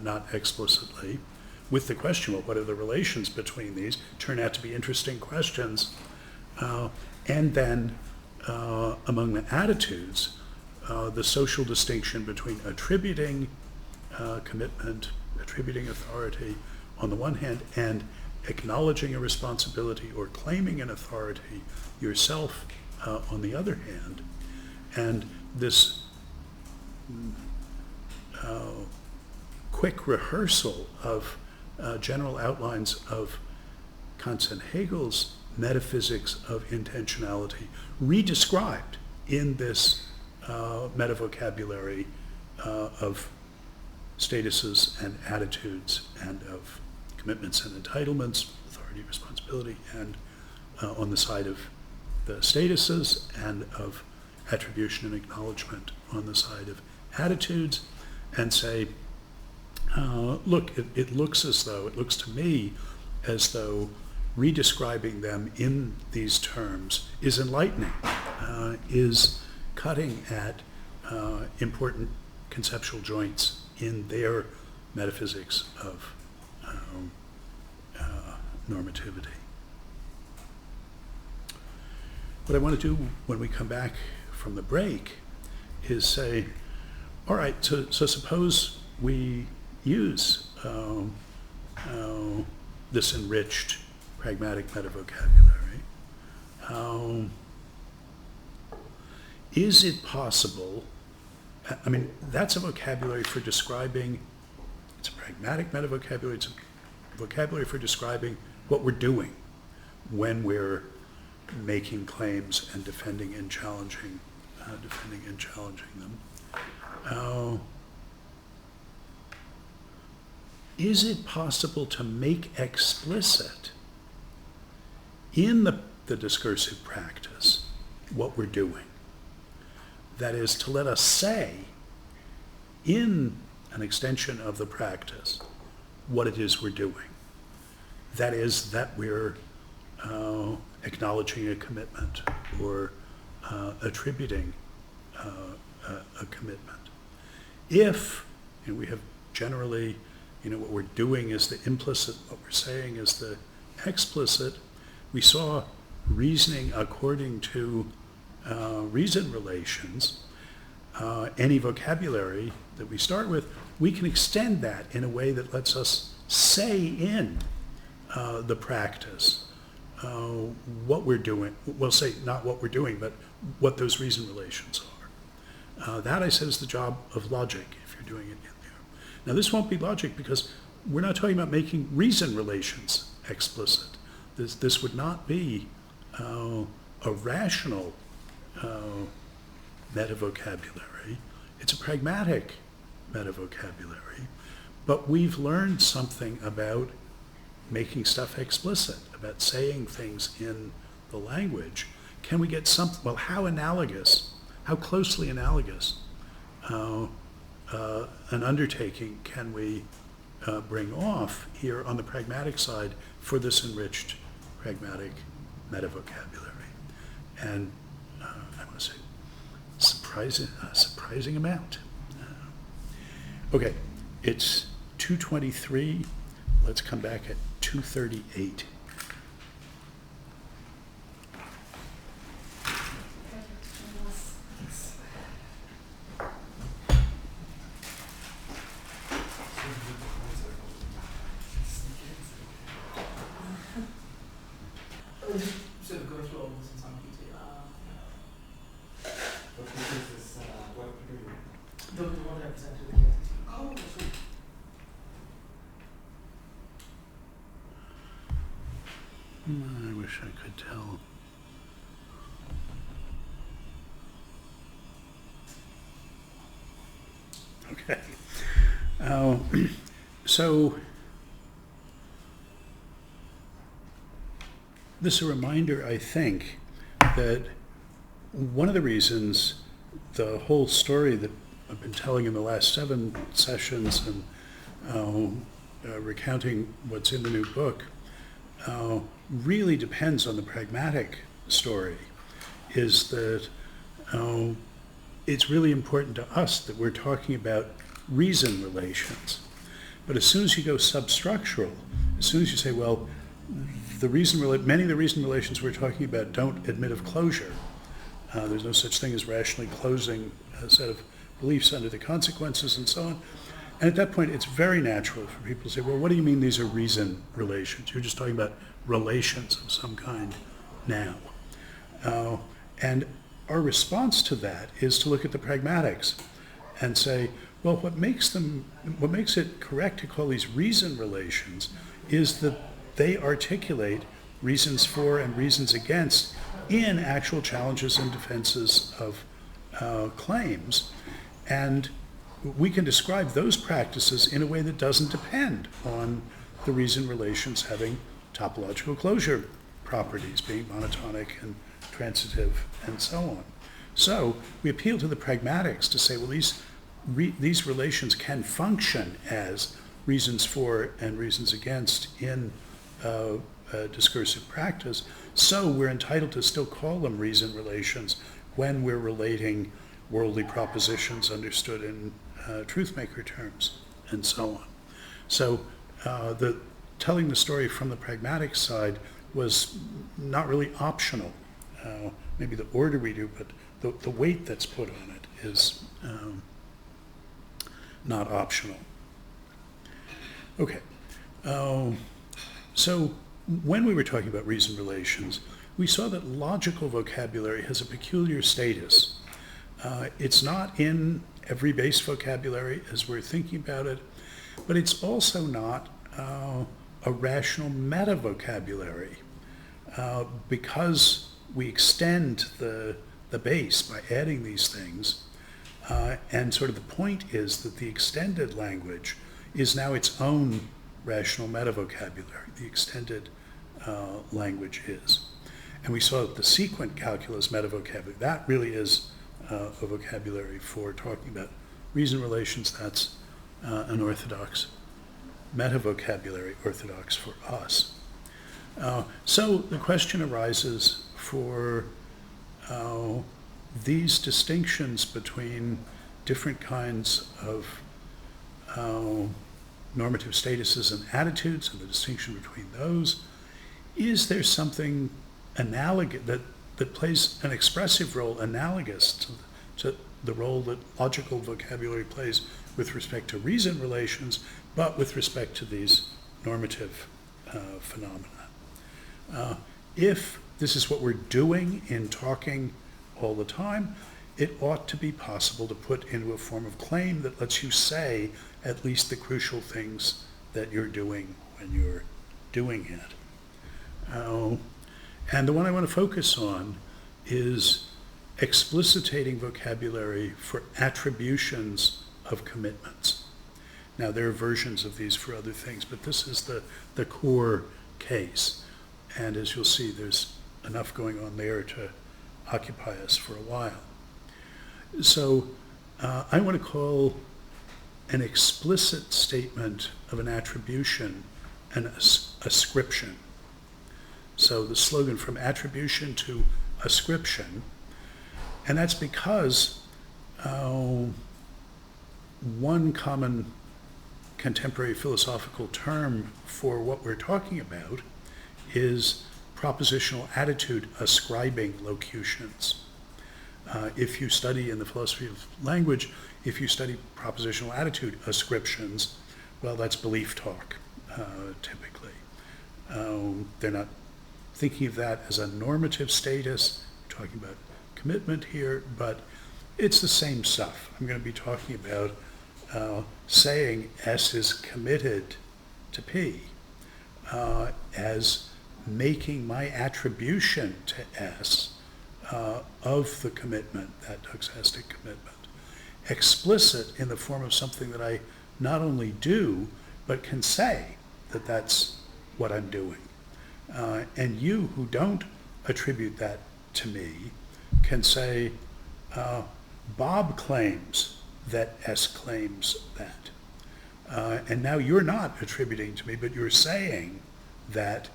[SPEAKER 1] not explicitly, with the question, well, what are the relations between these? Turn out to be interesting questions. And then among the attitudes, the social distinction between attributing commitment, attributing authority on the one hand, and acknowledging a responsibility or claiming an authority yourself on the other hand. And this quick rehearsal of general outlines of Kant's and Hegel's metaphysics of intentionality, redescribed in this meta-vocabulary of statuses and attitudes and of commitments and entitlements, authority, responsibility, and on the side of the statuses, and of attribution and acknowledgement on the side of attitudes, and say, look, it looks to me as though redescribing them in these terms is enlightening, is cutting at important conceptual joints in their metaphysics of normativity. What I want to do when we come back from the break is say, all right, so suppose we use this enriched pragmatic metavocabulary. Is it possible, I mean, that's a vocabulary for describing, it's a pragmatic metavocabulary, it's a vocabulary for describing what we're doing when we're making claims and defending and challenging them. Is it possible to make explicit in the discursive practice what we're doing? That is, to let us say in an extension of the practice what it is we're doing. That is, that we're acknowledging a commitment or attributing a commitment. If we have generally, what we're doing is the implicit, what we're saying is the explicit, we saw reasoning according to reason relations, any vocabulary that we start with, we can extend that in a way that lets us say in the practice what we're doing. We'll say not what we're doing, but what those reason relations are. That, I said, is the job of logic, if you're doing it in there. Now, this won't be logic because we're not talking about making reason relations explicit. This would not be a rational metavocabulary. It's a pragmatic metavocabulary. But we've learned something about making stuff explicit, about saying things in the language. Can we get something, well, how analogous, how closely analogous an undertaking can we bring off here on the pragmatic side for this enriched pragmatic metavocabulary? And I want to say surprising amount. Okay, it's 2:23. Let's come back at 2:38.
[SPEAKER 3] Sort of go through all this in some detail.
[SPEAKER 2] What page is this? What degree?
[SPEAKER 3] The one that I presented here.
[SPEAKER 2] Oh, sweet.
[SPEAKER 1] I wish I could tell. Okay. So this is a reminder, I think, that one of the reasons the whole story that I've been telling in the last 7 sessions and recounting what's in the new book really depends on the pragmatic story, is that it's really important to us that we're talking about reason relations. But as soon as you go substructural, as soon as you say, well, many of the reason relations we're talking about don't admit of closure. There's no such thing as rationally closing a set of beliefs under the consequences and so on. And at that point, it's very natural for people to say, well, what do you mean these are reason relations? You're just talking about relations of some kind now. And our response to that is to look at the pragmatics and say, well, what makes it correct to call these reason relations is that they articulate reasons for and reasons against in actual challenges and defenses of claims. And we can describe those practices in a way that doesn't depend on the reason relations having topological closure properties, being monotonic and transitive and so on. So we appeal to the pragmatics to say, well, these relations can function as reasons for and reasons against in discursive practice, so we're entitled to still call them reason relations when we're relating worldly propositions understood in truth-maker terms, and so on. So the telling the story from the pragmatic side was not really optional. Maybe the order we do, but the weight that's put on it is not optional. Okay. So when we were talking about reason relations, we saw that logical vocabulary has a peculiar status. It's not in every base vocabulary as we're thinking about it, but it's also not a rational meta-vocabulary because we extend the base by adding these things. And sort of the point is that the extended language is now its own rational meta-vocabulary. The extended language is. And we saw that the sequent calculus meta-vocabulary, that really is a vocabulary for talking about reason relations. That's an orthodox meta-vocabulary, orthodox for us. So the question arises for these distinctions between different kinds of normative statuses and attitudes, and the distinction between those. Is there something analogous that plays an expressive role analogous to the role that logical vocabulary plays with respect to reason relations, but with respect to these normative phenomena? If this is what we're doing in talking all the time, it ought to be possible to put into a form of claim that lets you say at least the crucial things that you're doing when you're doing it. And the one I want to focus on is explicitating vocabulary for attributions of commitments. Now, there are versions of these for other things, but this is the core case. And as you'll see, there's enough going on there to occupy us for a while. So I want to call an explicit statement of an attribution an ascription. So the slogan from attribution to ascription, and that's because one common contemporary philosophical term for what we're talking about is propositional attitude ascribing locutions. If you study in the philosophy of language, if you study propositional attitude ascriptions, well, that's belief talk, typically. They're not thinking of that as a normative status. We're talking about commitment here, but it's the same stuff. I'm going to be talking about saying S is committed to P as making my attribution to S of the commitment, that doxastic commitment, explicit in the form of something that I not only do, but can say that that's what I'm doing. And you who don't attribute that to me can say, Bob claims that S claims that. And now you're not attributing to me, but you're saying that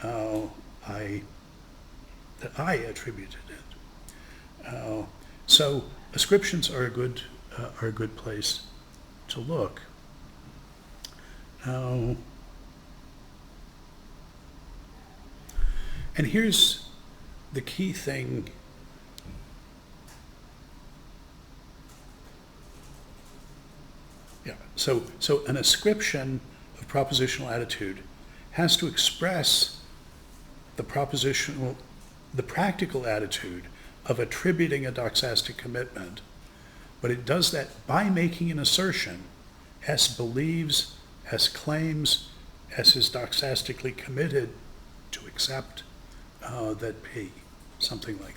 [SPEAKER 1] I attributed it. So ascriptions are a good place to look. And here's the key thing. Yeah. So an ascription of propositional attitude has to express the practical attitude of attributing a doxastic commitment, but it does that by making an assertion. S believes, S claims, S is doxastically committed to accept that P, something like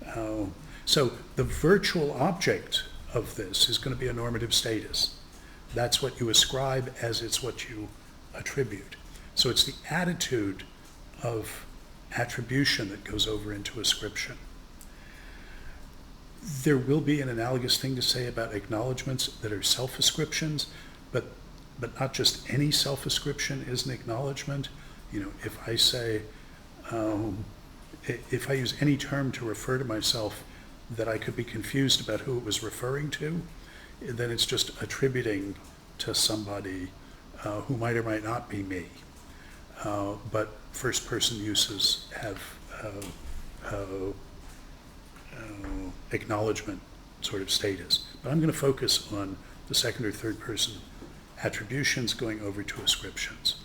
[SPEAKER 1] that. So the virtual object of this is going to be a normative status. That's what you ascribe as it's what you attribute. So it's the attitude of attribution that goes over into ascription. There will be an analogous thing to say about acknowledgments that are self-ascriptions, but not just any self-ascription is an acknowledgement. You know, if I say, if I use any term to refer to myself that I could be confused about who it was referring to, then it's just attributing to somebody who might or might not be me. But first person uses have acknowledgement sort of status. But I'm going to focus on the second or third person attributions going over to ascriptions.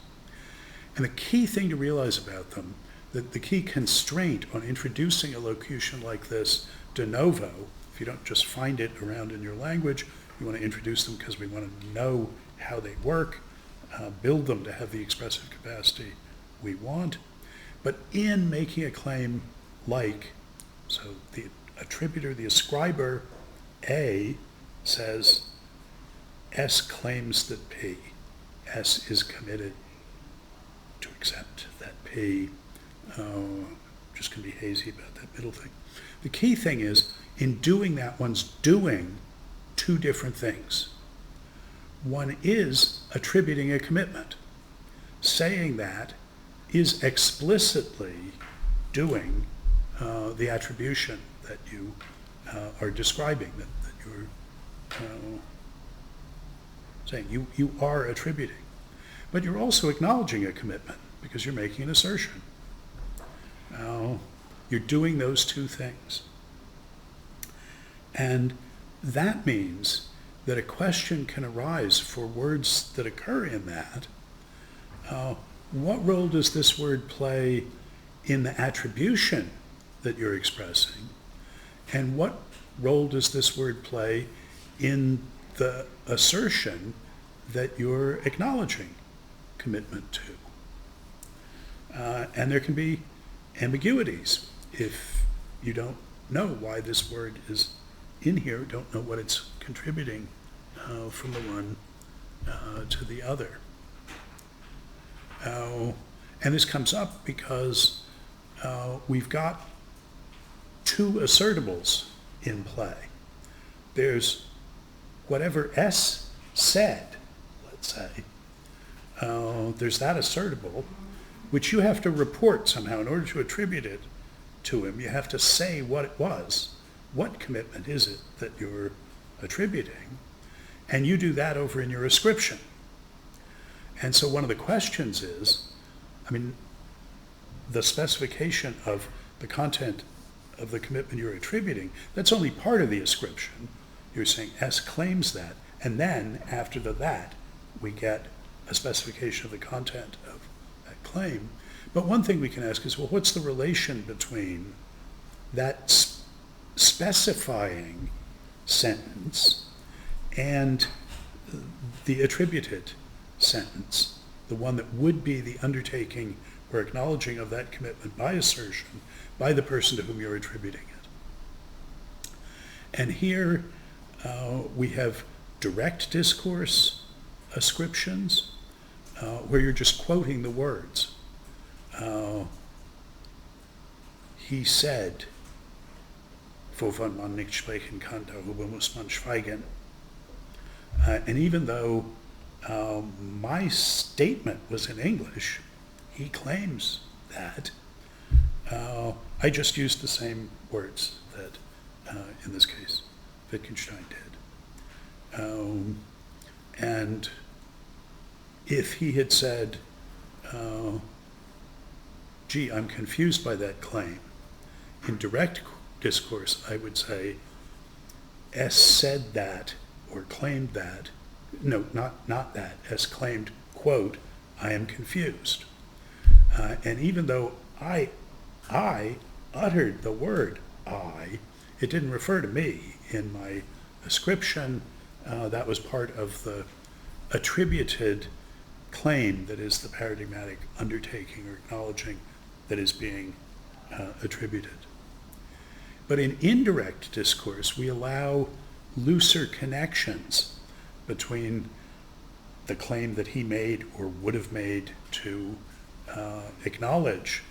[SPEAKER 1] And the key thing to realize about them, that the key constraint on introducing a locution like this de novo, if you don't just find it around in your language, you want to introduce them because we want to know how they work, build them to have the expressive capacity we want. But in making a claim like, so the attributor, the ascriber, A, says S claims that P. S is committed to accept that P. Just going to be hazy about that middle thing. The key thing is, in doing that, one's doing two different things. One is attributing a commitment. Saying that is explicitly doing the attribution that you are describing, that you're saying. You are attributing. But you're also acknowledging a commitment because you're making an assertion. You're doing those two things. And that means that a question can arise for words that occur in that. What role does this word play in the attribution that you're expressing? And what role does this word play in the assertion that you're acknowledging commitment to? And there can be ambiguities if you don't know why this word is in here, don't know what it's contributing from the one to the other. And this comes up because we've got two assertables in play. There's whatever S said, let's say, there's that assertable, which you have to report somehow in order to attribute it to him. You have to say what it was. What commitment is it that you're attributing? And you do that over in your ascription. And so one of the questions is, the specification of the content of the commitment you're attributing, that's only part of the ascription. You're saying S claims that, and then after that, we get a specification of the content of that claim. But one thing we can ask is, well, what's the relation between that specifying sentence and the attributed sentence, the one that would be the undertaking or acknowledging of that commitment by assertion by the person to whom you're attributing it. And here we have direct discourse ascriptions where you're just quoting the words. He said, wovon man nicht sprechen kann, darüber muss man schweigen. And even though my statement was in English, he claims that. I just used the same words that, in this case, Wittgenstein did. And if he had said, gee, I'm confused by that claim, in direct discourse, I would say, S said that, or claimed that. No, not that. S claimed, quote, I am confused. And even though I uttered the word I, it didn't refer to me in my ascription. That was part of the attributed claim that is the paradigmatic undertaking or acknowledging that is being attributed. But in indirect discourse, we allow looser connections between the claim that he made or would have made to acknowledge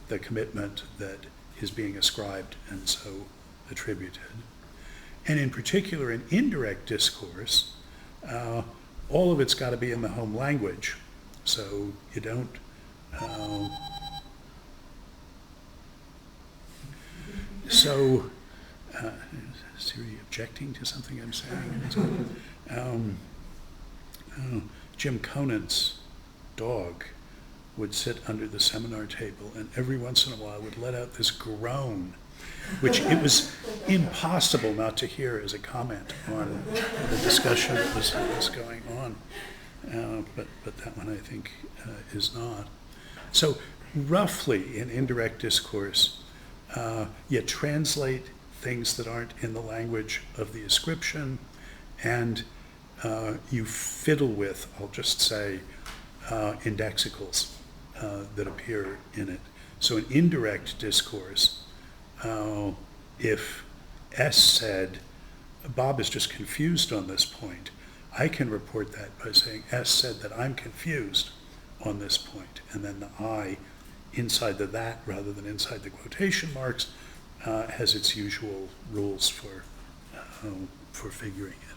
[SPEAKER 1] the commitment that is being ascribed and so attributed. And in particular, in indirect discourse, all of it's got to be in the home language. So you don't So, Siri objecting to something I'm saying? Jim Conant's dog would sit under the seminar table and every once in a while would let out this groan, which it was impossible not to hear as a comment on the discussion that was going on. But that one I think is not. So roughly in indirect discourse, you translate things that aren't in the language of the ascription, and you fiddle with, I'll just say, indexicals that appear in it. So in indirect discourse, if S said, Bob is just confused on this point, I can report that by saying S said that I'm confused on this point, and then the I inside the that rather than inside the quotation marks has its usual rules for figuring it.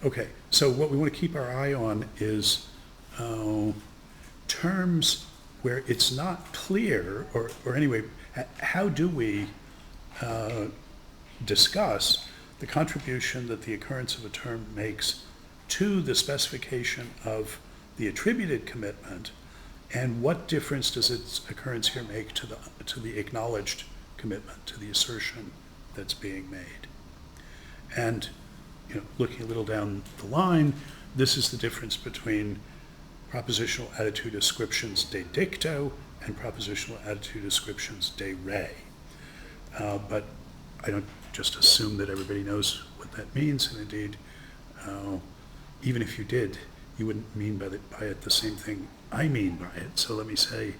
[SPEAKER 1] Okay, so what we want to keep our eye on is terms where it's not clear, or anyway, how do we discuss the contribution that the occurrence of a term makes to the specification of the attributed commitment, and what difference does its occurrence here make to the acknowledged commitment, to the assertion that's being made. And looking a little down the line, this is the difference between propositional attitude ascriptions de dicto and propositional attitude ascriptions de re. But I don't just assume that everybody knows what that means, and indeed, even if you did, you wouldn't mean by it the same thing I mean by it. So let me say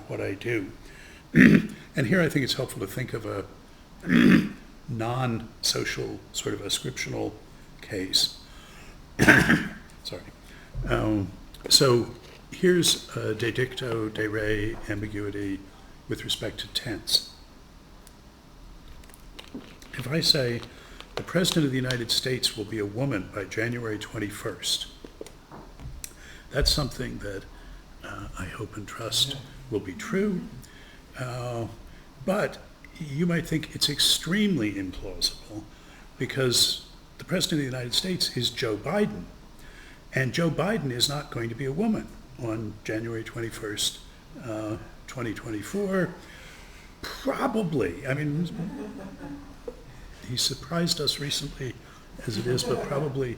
[SPEAKER 1] what I do. And here I think it's helpful to think of a non-social sort of ascriptional case. Sorry. So here's de dicto, de re ambiguity with respect to tense. If I say, the President of the United States will be a woman by January 21st, that's something that I hope and trust will be true. But you might think it's extremely implausible because the President of the United States is Joe Biden. And Joe Biden is not going to be a woman on January 21st, 2024. Probably. I mean, he surprised us recently as it is, but probably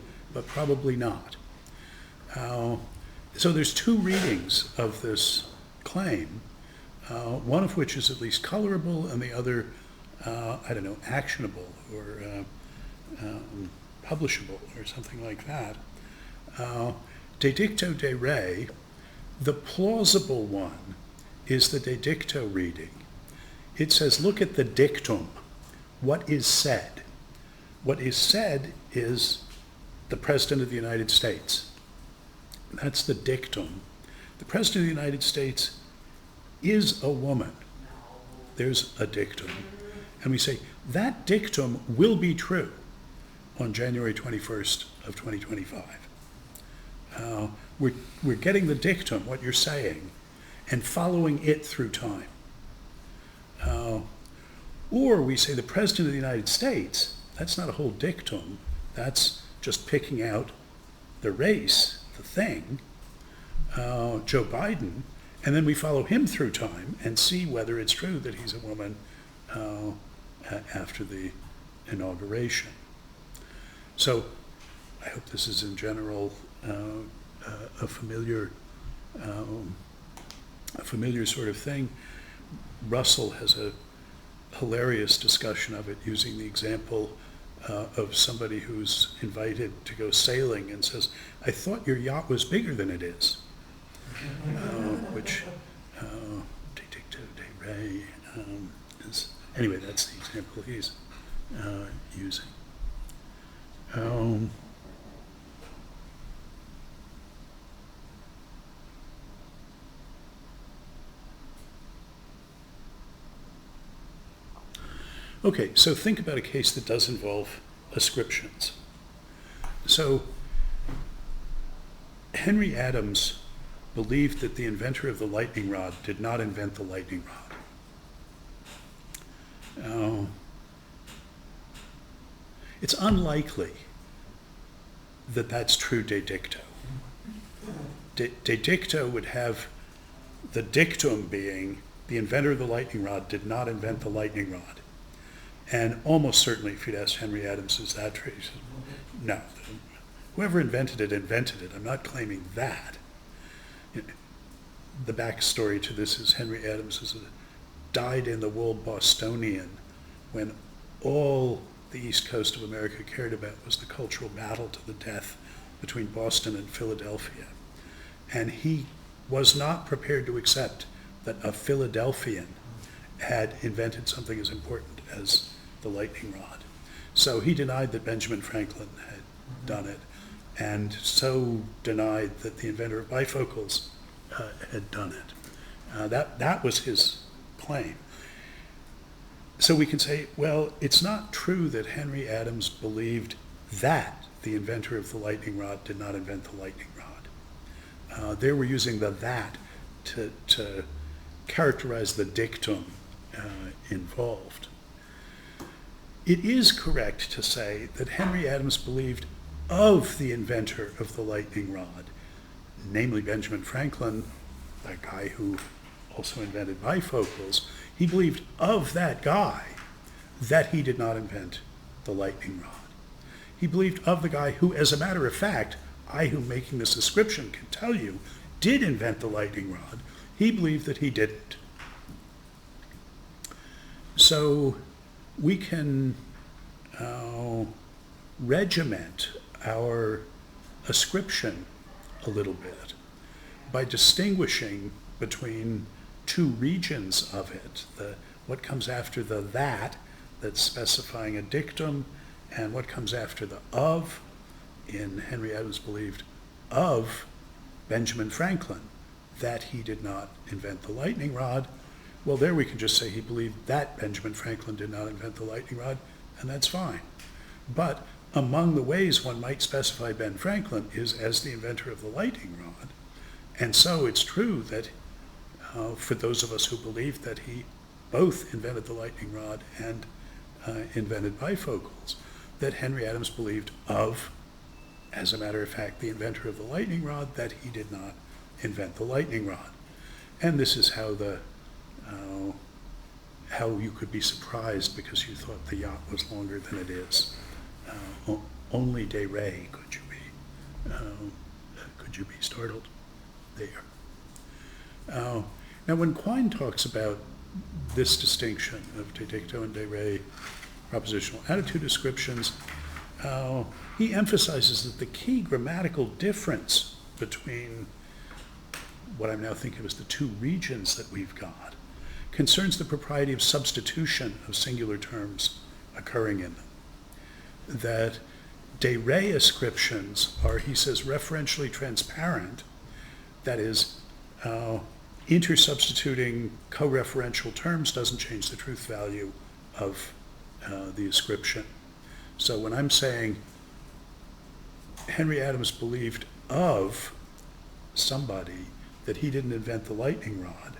[SPEAKER 1] not. So there's two readings of this claim, one of which is at least colorable and the other, actionable or publishable or something like that. De dicto de re, the plausible one is the de dicto reading. It says, look at the dictum. What is said? What is said is the President of the United States. That's the dictum. The President of the United States is a woman. There's a dictum. And we say, that dictum will be true on January 21st of 2025. We're getting the dictum, what you're saying, and following it through time. Or we say the President of the United States, that's not a whole dictum, that's just picking out the race, the thing, Joe Biden, and then we follow him through time and see whether it's true that he's a woman after the inauguration. So I hope this is in general a familiar sort of thing. Russell has a hilarious discussion of it using the example of somebody who's invited to go sailing and says, I thought your yacht was bigger than it is, which de dicto de re is, anyway, that's the example he's using. Okay, so think about a case that does involve ascriptions. So Henry Adams believed that the inventor of the lightning rod did not invent the lightning rod. It's unlikely that that's true de dicto. De dicto would have the dictum being the inventor of the lightning rod did not invent the lightning rod. And almost certainly, if you'd asked Henry Adams, is that true? He said, no. Whoever invented it, invented it. I'm not claiming that. The backstory to this is Henry Adams is a dyed-in-the-wool Bostonian when all the East Coast of America cared about was the cultural battle to the death between Boston and Philadelphia. And he was not prepared to accept that a Philadelphian had invented something as important as the lightning rod. So he denied that Benjamin Franklin had done it, and so denied that the inventor of bifocals had done it. That was his claim. So we can say, well, it's not true that Henry Adams believed that the inventor of the lightning rod did not invent the lightning rod. They were using the that to characterize the dictum involved. It is correct to say that Henry Adams believed of the inventor of the lightning rod, namely Benjamin Franklin, that guy who also invented bifocals. He believed of that guy that he did not invent the lightning rod. He believed of the guy who, as a matter of fact, I who making this ascription can tell you, did invent the lightning rod. He believed that he didn't. So we can regiment our ascription a little bit by distinguishing between two regions of it, what comes after the that's specifying a dictum, and what comes after the of, in Henry Adams believed of Benjamin Franklin, that he did not invent the lightning rod. Well, there we can just say he believed that Benjamin Franklin did not invent the lightning rod, and that's fine. But among the ways one might specify Ben Franklin is as the inventor of the lightning rod. And so it's true that for those of us who believe that he both invented the lightning rod and invented bifocals, that Henry Adams believed of, as a matter of fact, the inventor of the lightning rod, that he did not invent the lightning rod. And this is how how you could be surprised because you thought the yacht was longer than it is. Only de re could you be startled there. Now, when Quine talks about this distinction of de dicto and de re propositional attitude descriptions, he emphasizes that the key grammatical difference between what I'm now thinking of as the two regions that we've got concerns the propriety of substitution of singular terms occurring in them. That de re ascriptions are, he says, referentially transparent, that is, intersubstituting co-referential terms doesn't change the truth value of the ascription. So when I'm saying Henry Adams believed of somebody that he didn't invent the lightning rod,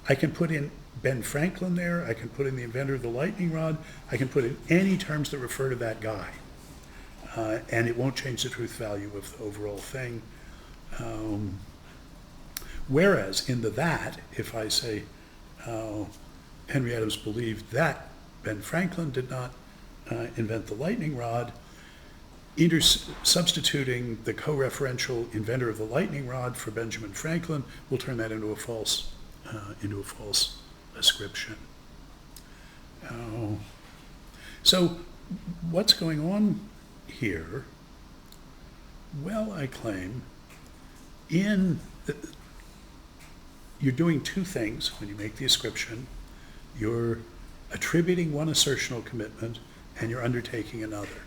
[SPEAKER 1] I can put in Ben Franklin there, I can put in the inventor of the lightning rod, I can put in any terms that refer to that guy. And it won't change the truth value of the overall thing. Whereas in the that, if I say Henry Adams believed that Ben Franklin did not invent the lightning rod, substituting the co-referential inventor of the lightning rod for Benjamin Franklin will turn that into a false ascription. So what's going on here? Well, I claim you're doing two things when you make the ascription. You're attributing one assertional commitment and you're undertaking another.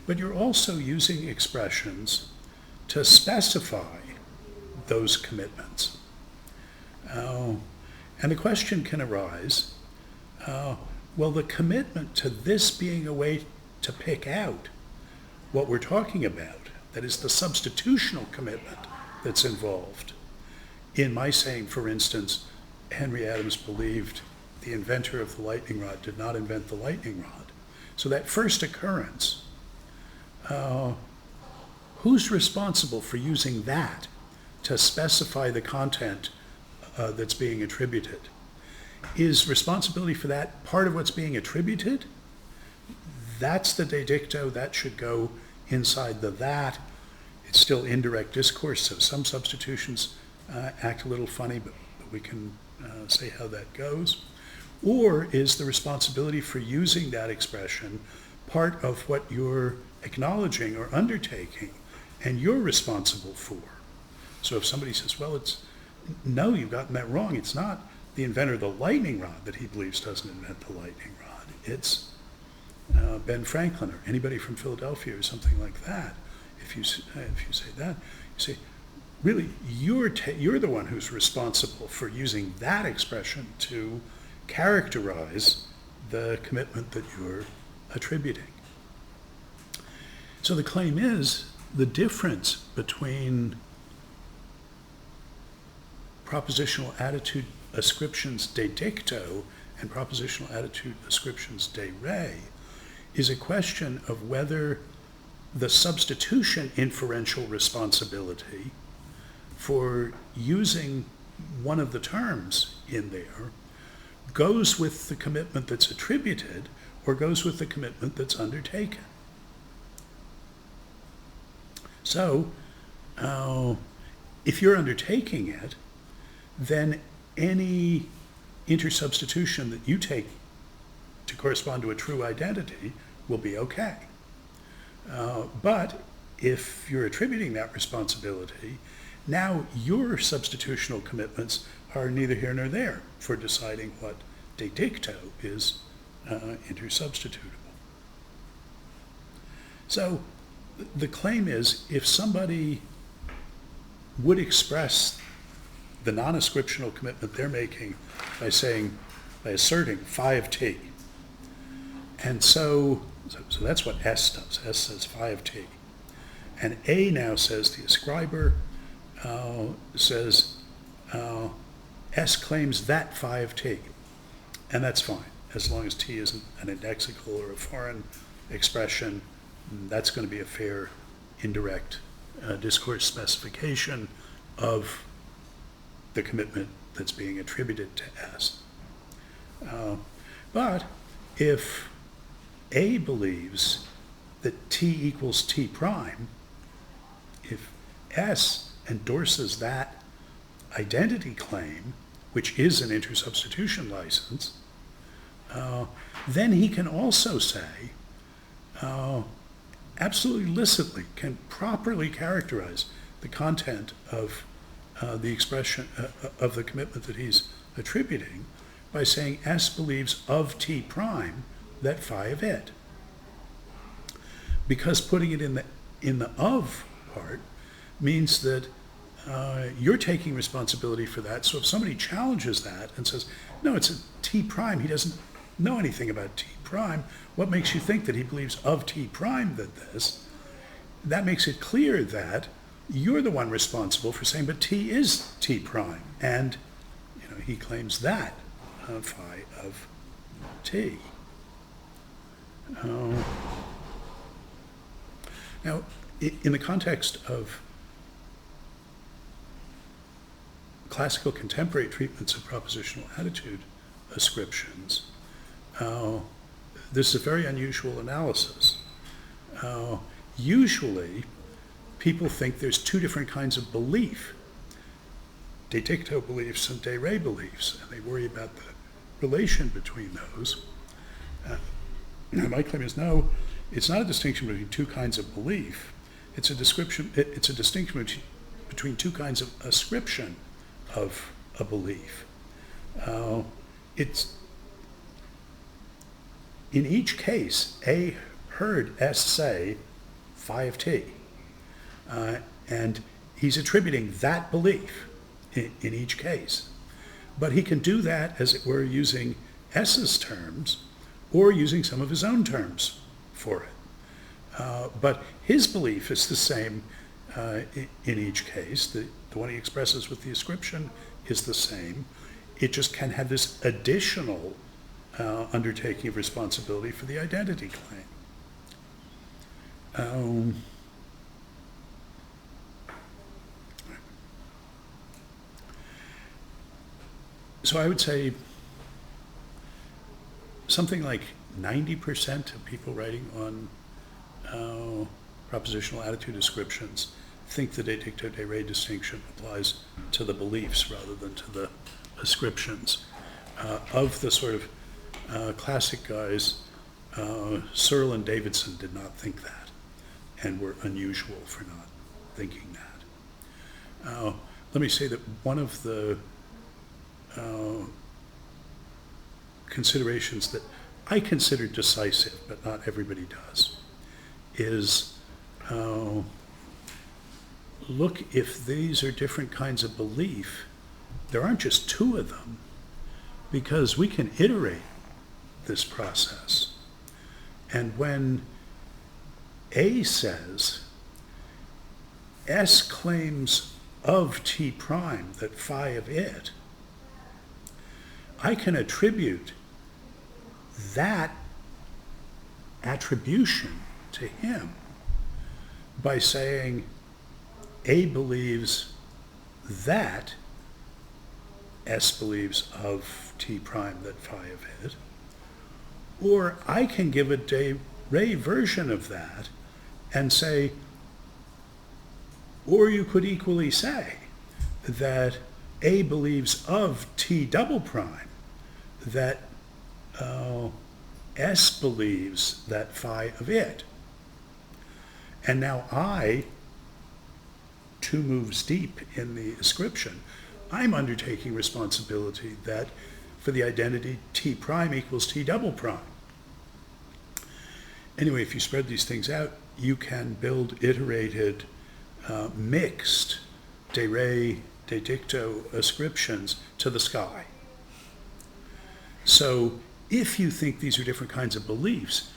[SPEAKER 1] But you're also using expressions to specify those commitments. And the question can arise, well, the commitment to this being a way to pick out what we're talking about, That is the substitutional commitment that's involved. In my saying, for instance, Henry Adams believed the inventor of the lightning rod did not invent the lightning rod. So that first occurrence, who's responsible for using that to specify the content that's being attributed? Is responsibility for that part of what's being attributed? That's the de dicto. That should go inside the that. It's still indirect discourse, so some substitutions act a little funny, but we can say how that goes. Or is the responsibility for using that expression part of what you're acknowledging or undertaking and you're responsible for? So if somebody says, well, no, you've gotten that wrong. It's not the inventor of the lightning rod that he believes doesn't invent the lightning rod. It's Ben Franklin or anybody from Philadelphia or something like that. If you say that, you say, really, you're the one who's responsible for using that expression to characterize the commitment that you're attributing. So the claim is the difference between propositional attitude ascriptions de dicto and propositional attitude ascriptions de re is a question of whether the substitution inferential responsibility for using one of the terms in there goes with the commitment that's attributed or goes with the commitment that's undertaken. So, if you're undertaking it, then any intersubstitution that you take to correspond to a true identity will be okay. But if you're attributing that responsibility, now your substitutional commitments are neither here nor there for deciding what de dicto is intersubstitutable. So the claim is if somebody would express the non-ascriptional commitment they're making by asserting 5T, and so that's what S does. S says 5T. And A now says the ascriber says S claims that 5T. And that's fine, as long as T isn't an indexical or a foreign expression. That's going to be a fair indirect discourse specification of the commitment that's being attributed to S. But if A believes that T equals T prime, if S endorses that identity claim, which is an intersubstitution license, then he can also say, absolutely licitly, can properly characterize the content of the expression of the commitment that he's attributing by saying S believes of T prime that phi of it. Because putting it in the of part means that you're taking responsibility for that. So if somebody challenges that and says, no, it's a T prime, he doesn't know anything about T prime, what makes you think that he believes of T prime that makes it clear that you're the one responsible for saying, but T is T prime. And he claims that phi of T. Now, in the context of classical contemporary treatments of propositional attitude ascriptions, this is a very unusual analysis. Usually, people think there's two different kinds of belief, de dicto beliefs and de re beliefs, and they worry about the relation between those. My claim is no, it's not a distinction between two kinds of belief. It's a distinction between two kinds of ascription of a belief. It's in each case, A heard S say phi of T, and he's attributing that belief in each case. But he can do that, as it were, using S's terms or using some of his own terms for it. But his belief is the same in each case. The one he expresses with the ascription is the same. It just can have this additional undertaking of responsibility for the identity claim. So I would say something like 90% of people writing on propositional attitude descriptions think the de dicto de re distinction applies to the beliefs rather than to the ascriptions. Of the sort of classic guys, Searle and Davidson did not think that and were unusual for not thinking that. Let me say that one of the considerations that I consider decisive, but not everybody does, is look, if these are different kinds of belief, there aren't just two of them, because we can iterate this process. And when A says S claims of T prime that phi of it, I can attribute that attribution to him by saying A believes that S believes of T prime that phi of it, or I can give a de re version of that and say, or you could equally say that A believes of T double prime that S believes that phi of it. And now I, two moves deep in the ascription, I'm undertaking responsibility that for the identity T prime equals T double prime. Anyway, if you spread these things out, you can build iterated, mixed de re, de dicto ascriptions to the sky. So if you think these are different kinds of beliefs,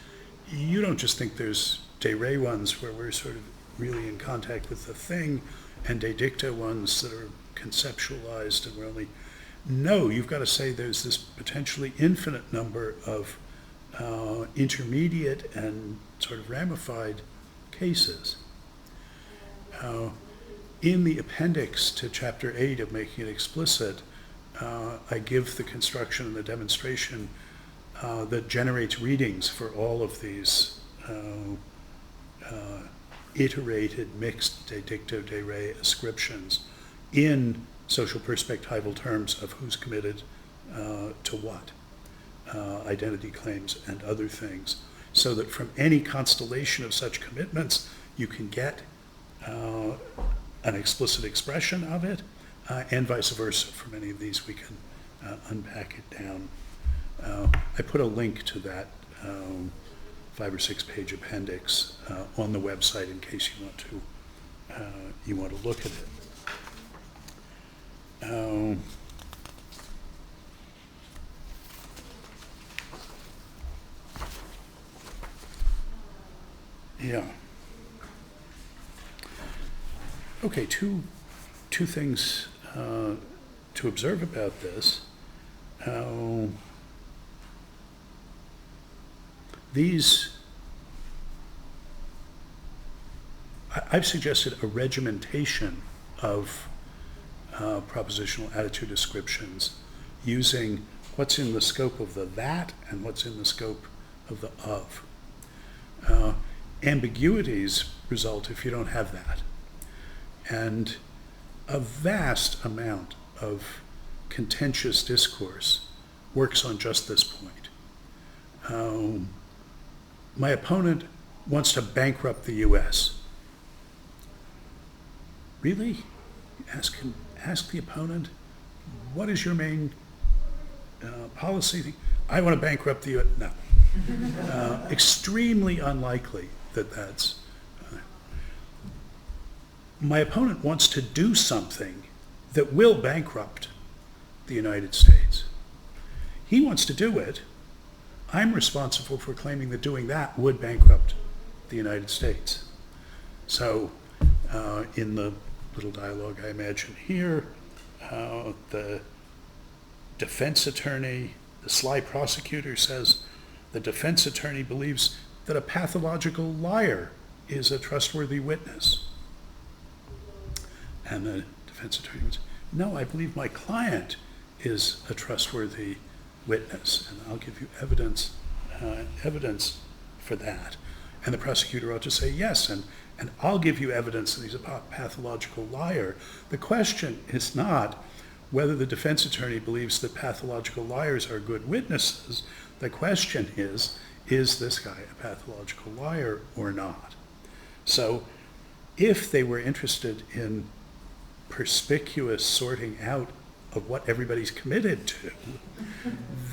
[SPEAKER 1] you don't just think there's de re ones where we're sort of really in contact with the thing, and de dicto ones that are conceptualized and we're only... No, you've got to say there's this potentially infinite number of intermediate and sort of ramified cases. In the appendix to chapter 8 of Making It Explicit, I give the construction and the demonstration that generates readings for all of these iterated mixed de dicto de re ascriptions in social perspectival terms of who's committed to what, identity claims and other things, so that from any constellation of such commitments you can get an explicit expression of it, and vice versa. For many of these we can unpack it down. I put a link to that 5 or 6 page appendix on the website in case you want to look at it. Yeah. Okay, two things to observe about this. I've suggested a regimentation of propositional attitude descriptions using what's in the scope of the that and what's in the scope of the of. Ambiguities result if you don't have that. And a vast amount of contentious discourse works on just this point. My opponent wants to bankrupt the US. Really? Ask the opponent, what is your main policy? I want to bankrupt the US. No. Extremely unlikely that that's... my opponent wants to do something that will bankrupt the United States. He wants to do it. I'm responsible for claiming that doing that would bankrupt the United States. So in the little dialogue I imagine here, the defense attorney, the sly prosecutor says, the defense attorney believes that a pathological liar is a trustworthy witness. And the defense attorney would say, no, I believe my client is a trustworthy witness, and I'll give you evidence for that. And the prosecutor ought to say, yes, and I'll give you evidence that he's a pathological liar. The question is not whether the defense attorney believes that pathological liars are good witnesses. The question is this guy a pathological liar or not? So if they were interested in perspicuous sorting out of what everybody's committed to,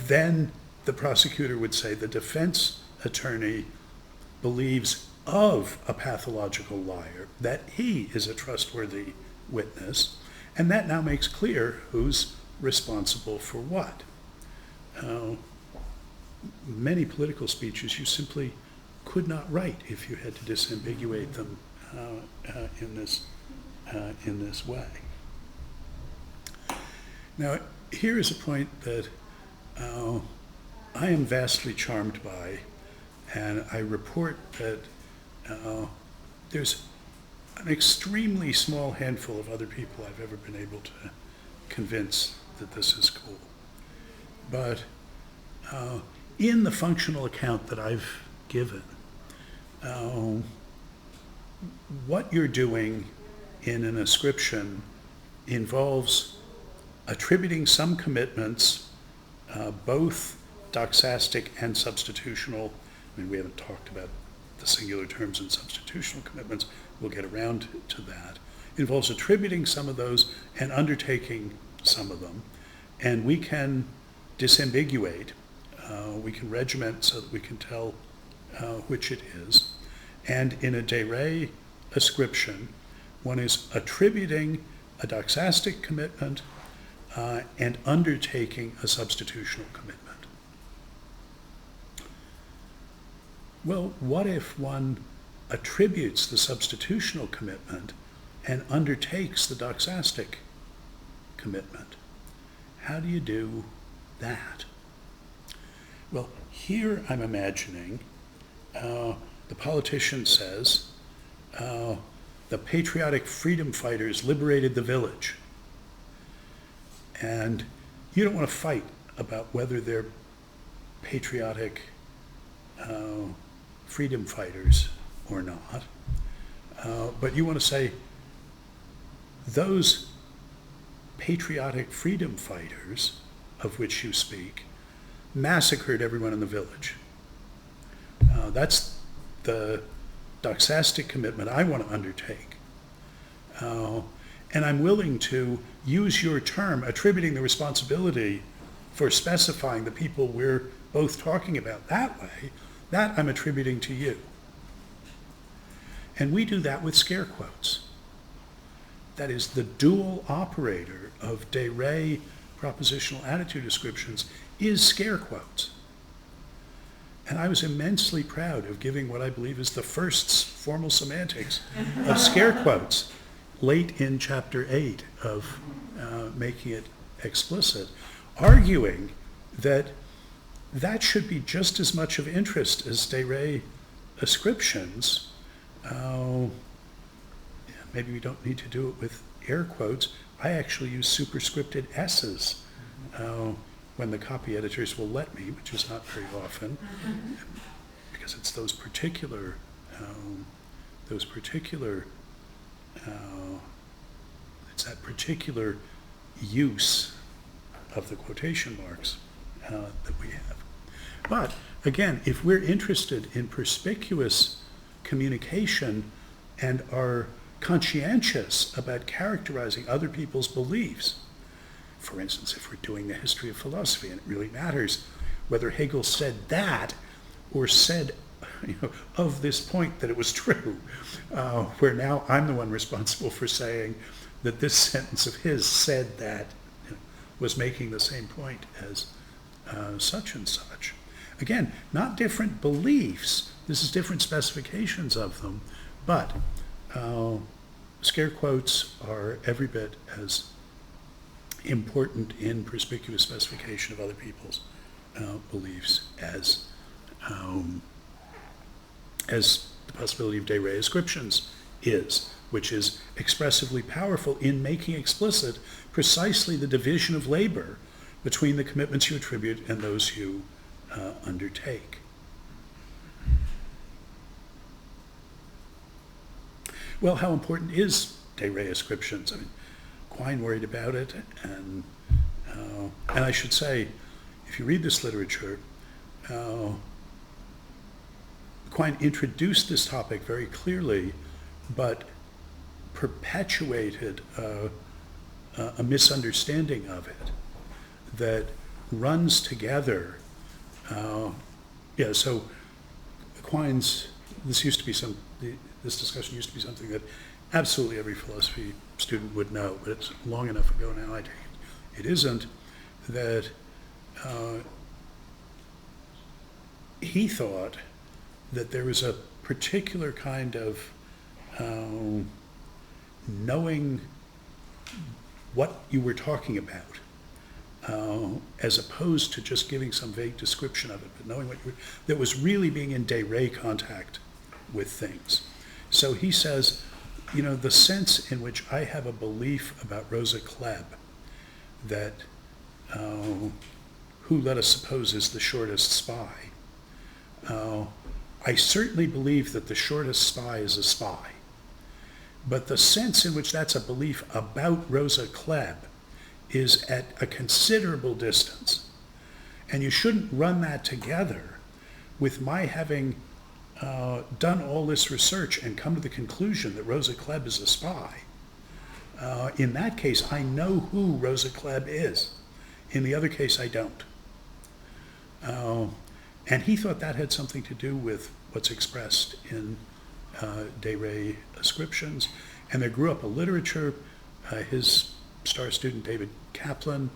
[SPEAKER 1] then the prosecutor would say the defense attorney believes of a pathological liar, that he is a trustworthy witness, and that now makes clear who's responsible for what. Many political speeches you simply could not write if you had to disambiguate them in this way. Now, here is a point that I am vastly charmed by, and I report that there's an extremely small handful of other people I've ever been able to convince that this is cool. But in the functional account that I've given, what you're doing in an ascription involves attributing some commitments, both doxastic and substitutional. I mean, we haven't talked about the singular terms and substitutional commitments. We'll get around to that. It involves attributing some of those and undertaking some of them. And we can disambiguate. We can regiment so that we can tell which it is. And in a de re ascription, one is attributing a doxastic commitment and undertaking a substitutional commitment. Well, what if one attributes the substitutional commitment and undertakes the doxastic commitment? How do you do that? Well, here I'm imagining the politician says, the patriotic freedom fighters liberated the village. And you don't want to fight about whether they're patriotic freedom fighters or not. But you want to say, those patriotic freedom fighters of which you speak massacred everyone in the village. That's the doxastic commitment I want to undertake. And I'm willing to use your term, attributing the responsibility for specifying the people we're both talking about that way, that I'm attributing to you. And we do that with scare quotes. That is, the dual operator of de re propositional attitude descriptions is scare quotes. And I was immensely proud of giving what I believe is the first formal semantics of scare quotes late in chapter 8 of making it explicit, arguing that that should be just as much of interest as de re ascriptions. Maybe we don't need to do it with air quotes. I actually use superscripted S's when the copy editors will let me, which is not very often, because it's those particular it's that particular use of the quotation marks that we have. But again, if we're interested in perspicuous communication and are conscientious about characterizing other people's beliefs, for instance, if we're doing the history of philosophy and it really matters whether Hegel said that or said of this point that it was true, where now I'm the one responsible for saying that this sentence of his said that was making the same point as such and such. Again, not different beliefs, This is different specifications of them, but scare quotes are every bit as important in perspicuous specification of other people's beliefs as the possibility of de re ascriptions is, which is expressively powerful in making explicit precisely the division of labor between the commitments you attribute and those you undertake. Well, how important is de re ascriptions? I mean, Quine worried about it, and I should say, if you read this literature, Quine introduced this topic very clearly, but perpetuated a misunderstanding of it that runs together. So Quine's, this discussion used to be something that absolutely every philosophy student would know, but it's long enough ago now, I take it isn't, that he thought that there was a particular kind of knowing what you were talking about, as opposed to just giving some vague description of it, but knowing what that was really being in de re contact with things. So he says, the sense in which I have a belief about Rosa Klebb that, who let us suppose is the shortest spy, I certainly believe that the shortest spy is a spy. But the sense in which that's a belief about Rosa Klebb is at a considerable distance. And you shouldn't run that together with my having done all this research and come to the conclusion that Rosa Klebb is a spy. In that case, I know who Rosa Klebb is. In the other case, I don't. And he thought that had something to do with what's expressed in de re ascriptions. And there grew up a literature. His star student, David Kaplan,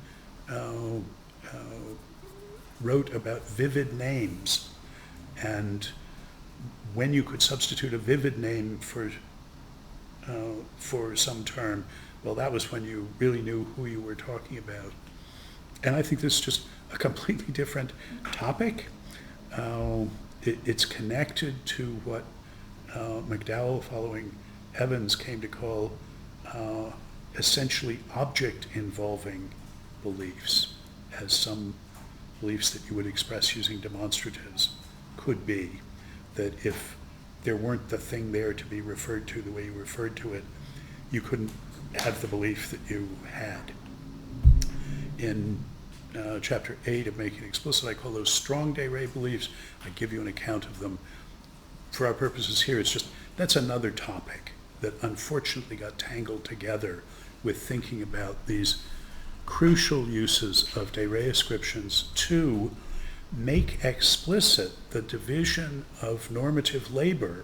[SPEAKER 1] wrote about vivid names. And when you could substitute a vivid name for some term, well, that was when you really knew who you were talking about. And I think this is just a completely different topic. It's connected to what McDowell, following Evans, came to call essentially object-involving beliefs, as some beliefs that you would express using demonstratives could be, that if there weren't the thing there to be referred to the way you referred to it, you couldn't have the belief that you had. In chapter 8 of Making Explicit, I call those strong de re beliefs. I give you an account of them. For our purposes here, it's just, that's another topic that unfortunately got tangled together with thinking about these crucial uses of de re ascriptions to make explicit the division of normative labor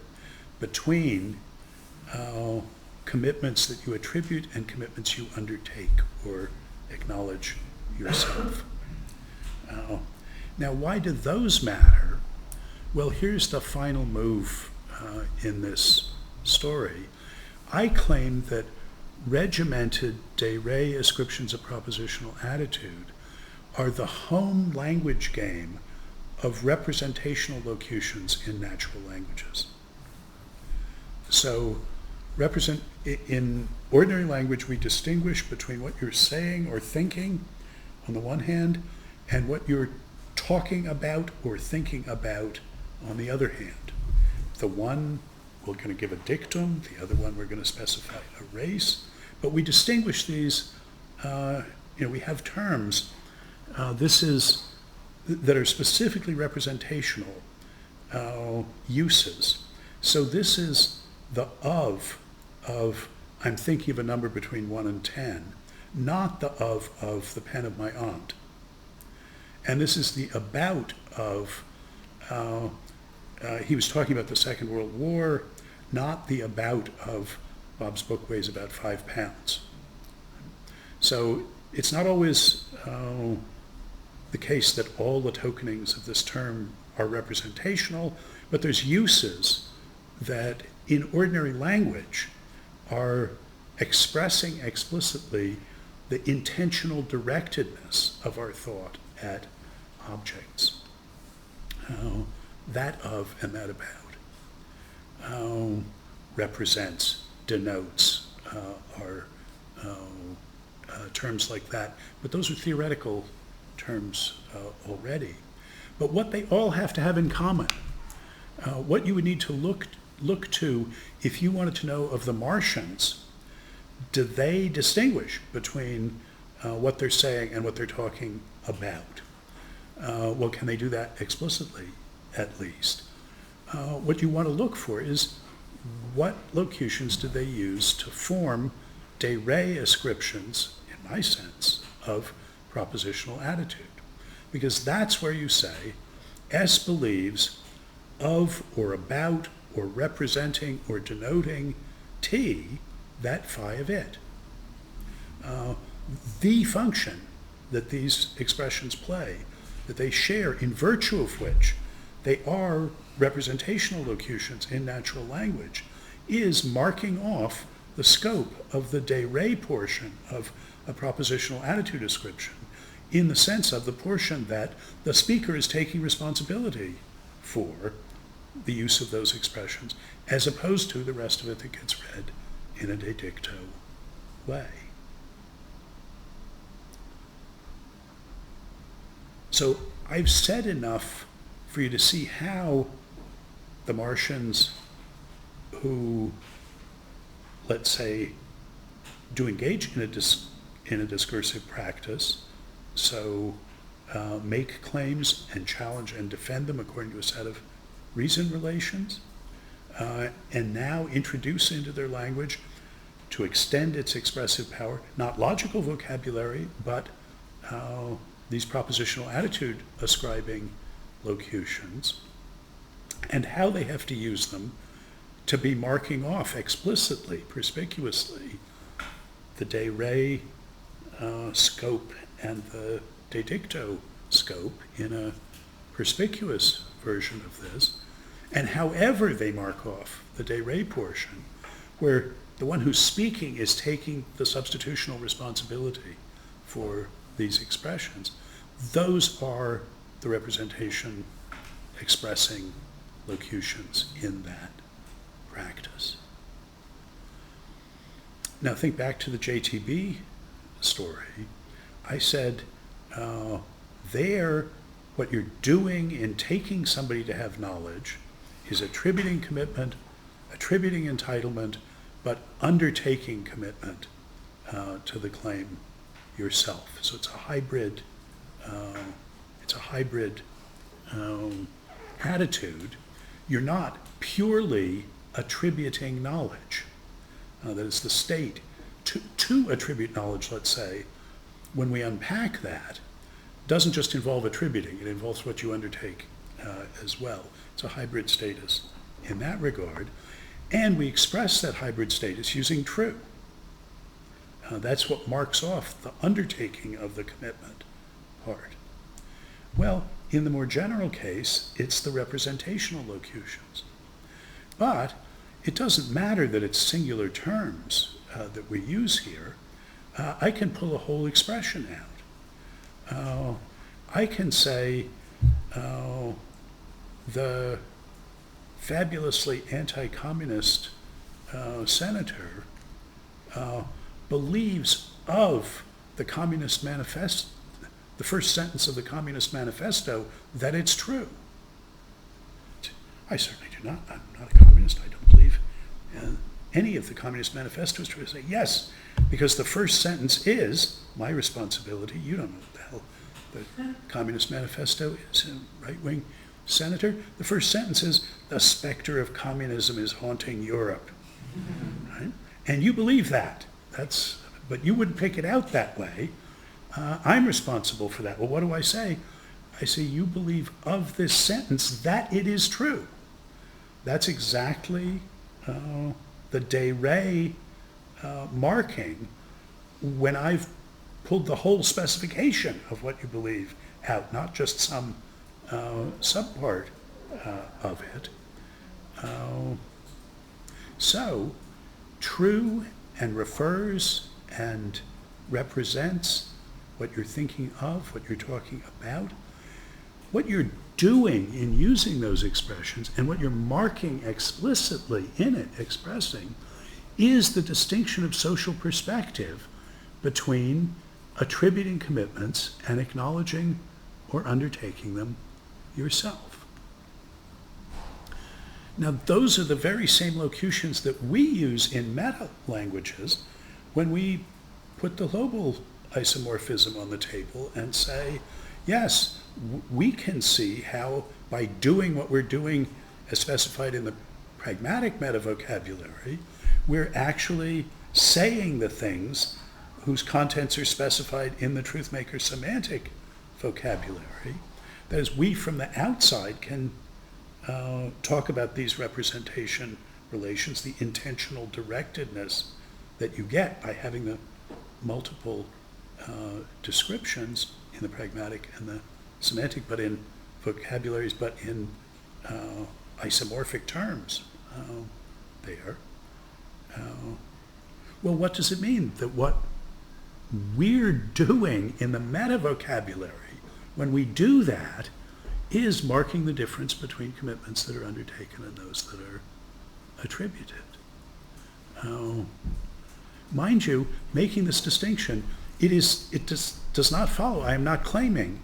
[SPEAKER 1] between commitments that you attribute and commitments you undertake or acknowledge yourself. Now, why do those matter? Well, here's the final move in this story. I claim that regimented de re ascriptions of propositional attitude are the home language game of representational locutions in natural languages. So, in ordinary language, we distinguish between what you're saying or thinking on the one hand, and what you're talking about or thinking about on the other hand. The one, we're going to give a dictum, the other one, we're going to specify a race, but we distinguish these, we have terms that are specifically representational uses. So this is the of I'm thinking of a number between 1 and 10, not the of the pen of my aunt. And this is the about of, he was talking about the Second World War, not the about of Bob's book weighs about 5 pounds. So it's not always the case that all the tokenings of this term are representational. but there's uses that in ordinary language are expressing explicitly the intentional directedness of our thought at objects. That of and that about represents, denotes, are terms like that. But those are theoretical terms already. But what they all have to have in common, what you would need to look to if you wanted to know of the Martians, do they distinguish between what they're saying and what they're talking about? Well, can they do that explicitly, at least? What you want to look for is what locutions do they use to form de re ascriptions, in my sense, of propositional attitude. Because that's where you say, S believes of or about or representing or denoting T, that phi of it. The function that these expressions play, that they share, in virtue of which they are representational locutions in natural language, is marking off the scope of the de re portion of a propositional attitude ascription, in the sense of the portion that the speaker is taking responsibility for the use of those expressions, as opposed to the rest of it that gets read in a de dicto way. So I've said enough for you to see how the Martians who, let's say, do engage in a discursive practice, so make claims and challenge and defend them according to a set of reason relations, and now introduce into their language, to extend its expressive power, not logical vocabulary, but these propositional attitude ascribing locutions, and how they have to use them to be marking off explicitly, perspicuously, the de re scope and the de dicto scope in a perspicuous version of this, and however they mark off the de re portion, where the one who's speaking is taking the substitutional responsibility for these expressions, those are the representation expressing locutions in that practice. Now think back to the JTB story. I said there, what you're doing in taking somebody to have knowledge is attributing commitment, attributing entitlement, but undertaking commitment to the claim yourself. So it's a hybrid. Attitude. You're not purely attributing knowledge. That is, the state to attribute knowledge, let's say, when we unpack that, doesn't just involve attributing, it involves what you undertake as well. It's a hybrid status in that regard. And we express that hybrid status using true. That's what marks off the undertaking of the commitment part. Well, in the more general case, it's the representational locutions. But it doesn't matter that it's singular terms that we use here. I can pull a whole expression out. I can say the fabulously anti-communist senator believes of the Communist Manifesto, the first sentence of the Communist Manifesto, that it's true. I certainly do not. I'm not a communist. I don't believe any of the Communist Manifesto is true. I say, yes, because the first sentence is my responsibility. You don't know what the hell the Communist Manifesto is, a right-wing senator. The first sentence is, the specter of communism is haunting Europe. Right? And you believe that. But you wouldn't pick it out that way. I'm responsible for that. Well, what do I say? I say, you believe of this sentence that it is true. That's exactly the de re marking when I've pulled the whole specification of what you believe out, not just some subpart of it. So, true and refers and represents what you're thinking of, what you're talking about, what you're doing in using those expressions, and what you're marking explicitly in it, expressing, is the distinction of social perspective between attributing commitments and acknowledging or undertaking them yourself. Now, those are the very same locutions that we use in meta languages when we put the Hlobil isomorphism on the table and say, yes, we can see how by doing what we're doing as specified in the pragmatic meta vocabulary, we're actually saying the things whose contents are specified in the truth-maker semantic vocabulary. That is, we from the outside can talk about these representation relations, the intentional directedness that you get by having the multiple descriptions in the pragmatic and the semantic, but in vocabularies, but in isomorphic terms there. Well, what does it mean? That what we're doing in the meta vocabulary, when we do that, is marking the difference between commitments that are undertaken and those that are attributed. Mind you, making this distinction, it does not follow. I am not claiming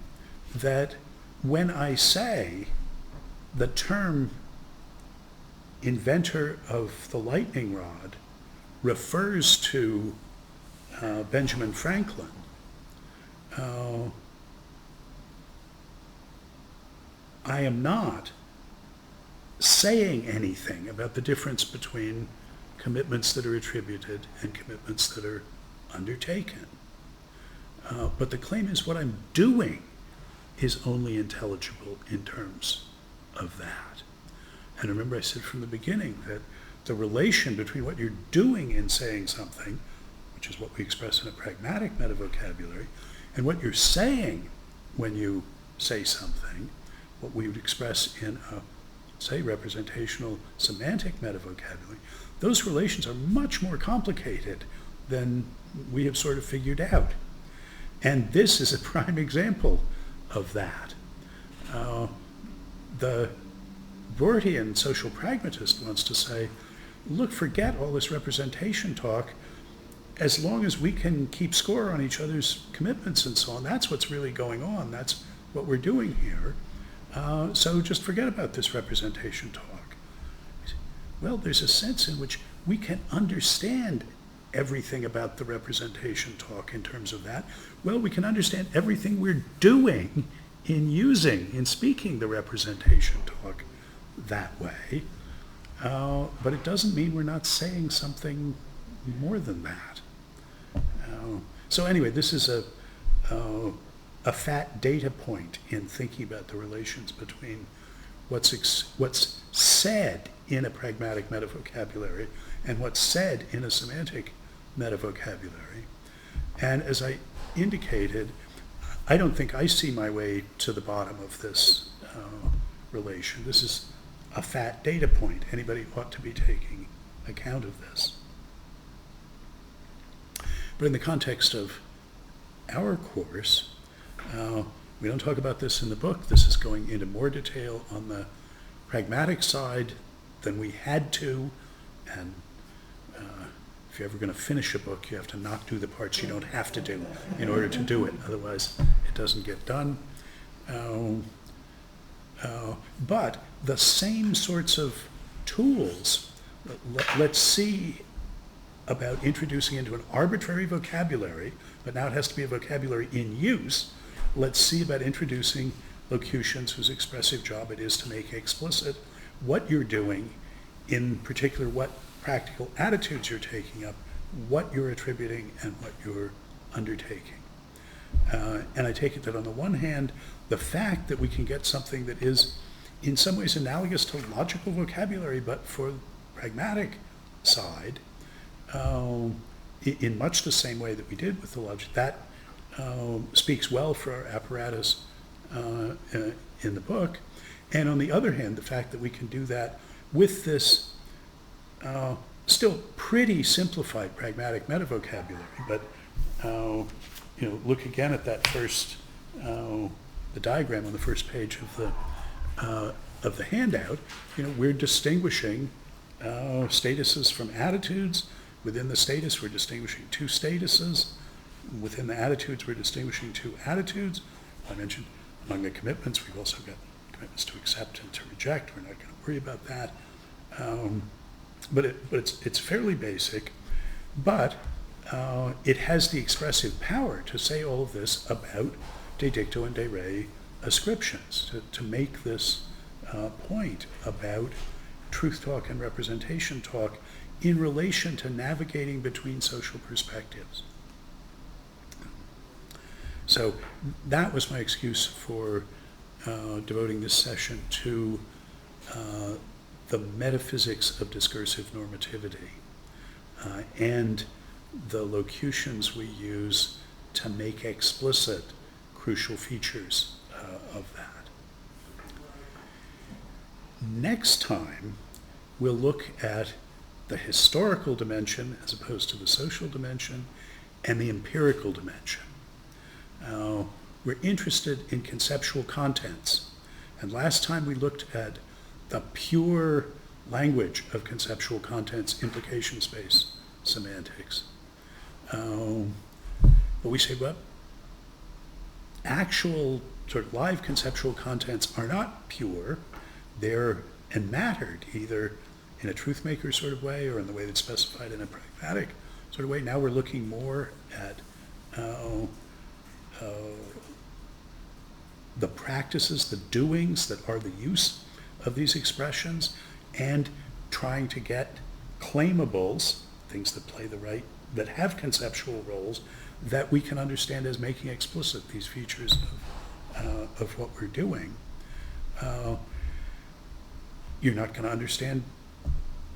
[SPEAKER 1] that when I say the term inventor of the lightning rod refers to Benjamin Franklin, I am not saying anything about the difference between commitments that are attributed and commitments that are undertaken. But the claim is what I'm doing is only intelligible in terms of that. And remember I said from the beginning that the relation between what you're doing in saying something, which is what we express in a pragmatic meta vocabulary, and what you're saying when you say something, what we would express in a, say, representational semantic meta vocabulary, those relations are much more complicated than we have sort of figured out. And this is a prime example of that. The Bortian social pragmatist wants to say, look, forget all this representation talk. As long as we can keep score on each other's commitments and so on, that's what's really going on. That's what we're doing here. So just forget about this representation talk. Well, there's a sense in which we can understand everything about the representation talk in terms of that. Well, we can understand everything we're doing in speaking the representation talk that way. But it doesn't mean we're not saying something more than that. So anyway, this is a fat data point in thinking about the relations between what's said in a pragmatic meta vocabulary and what's said in a semantic meta vocabulary. And as I indicated, I don't think I see my way to the bottom of this relation. This is a fat data point. Anybody ought to be taking account of this. But in the context of our course, we don't talk about this in the book. This is going into more detail on the pragmatic side than we had to. And if you're ever going to finish a book, you have to not do the parts you don't have to do in order to do it. Otherwise, it doesn't get done. But the same sorts of tools, let's see about introducing into an arbitrary vocabulary, but now it has to be a vocabulary in use. Let's see about introducing locutions whose expressive job it is to make explicit what you're doing, in particular what practical attitudes you're taking up, what you're attributing, and what you're undertaking. And I take it that on the one hand, the fact that we can get something that is in some ways analogous to logical vocabulary, but for the pragmatic side, in much the same way that we did with the logic, that speaks well for our apparatus in the book. And on the other hand, the fact that we can do that with this still pretty simplified pragmatic meta-vocabulary, but look again at that first, the diagram on the first page of the handout. We're distinguishing statuses from attitudes. Within the status, we're distinguishing two statuses. Within the attitudes, we're distinguishing two attitudes. I mentioned among the commitments, we've also got commitments to accept and to reject. We're not going to worry about that. But it's fairly basic, but it has the expressive power to say all of this about de dicto and de re ascriptions, to make this point about truth talk and representation talk in relation to navigating between social perspectives. So that was my excuse for devoting this session to the metaphysics of discursive normativity and the locutions we use to make explicit crucial features of that. Next time, we'll look at the historical dimension as opposed to the social dimension and the empirical dimension. We're interested in conceptual contents. And last time we looked at the pure language of conceptual contents, implication space, semantics. But we say, well, actual sort of live conceptual contents are not pure. They're enmattered, either in a truth maker sort of way or in the way that's specified in a pragmatic sort of way. Now we're looking more at the practices, the doings that are the use of these expressions, and trying to get claimables, things that play the right, that have conceptual roles, that we can understand as making explicit these features of what we're doing. You're not going to understand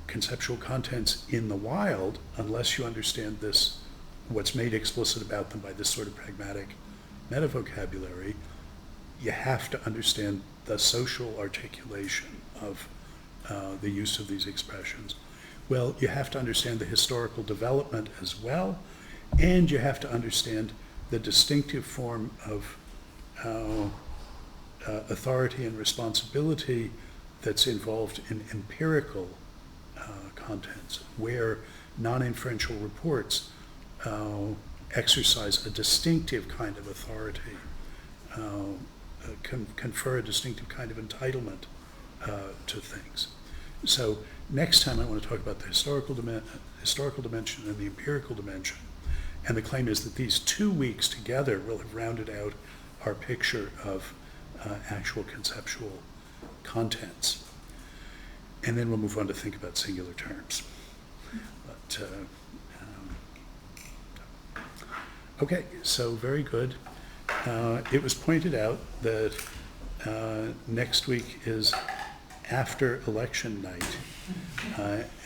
[SPEAKER 1] conceptual contents in the wild unless you understand this, what's made explicit about them by this sort of pragmatic meta-vocabulary. You have to understand the social articulation of the use of these expressions. Well, you have to understand the historical development as well, and you have to understand the distinctive form of authority and responsibility that's involved in empirical contents, where non-inferential reports exercise a distinctive kind of authority, confer a distinctive kind of entitlement to things. So next time I want to talk about the historical dimension and the empirical dimension. And the claim is that these 2 weeks together will have rounded out our picture of actual conceptual contents. And then we'll move on to think about singular terms. But, okay, so very good. It was pointed out that next week is after election night.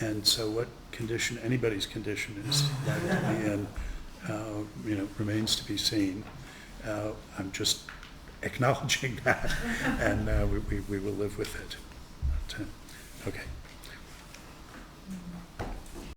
[SPEAKER 1] And so what condition, anybody's condition is likely to be in, remains to be seen. I'm just acknowledging that, and we will live with it. But, okay.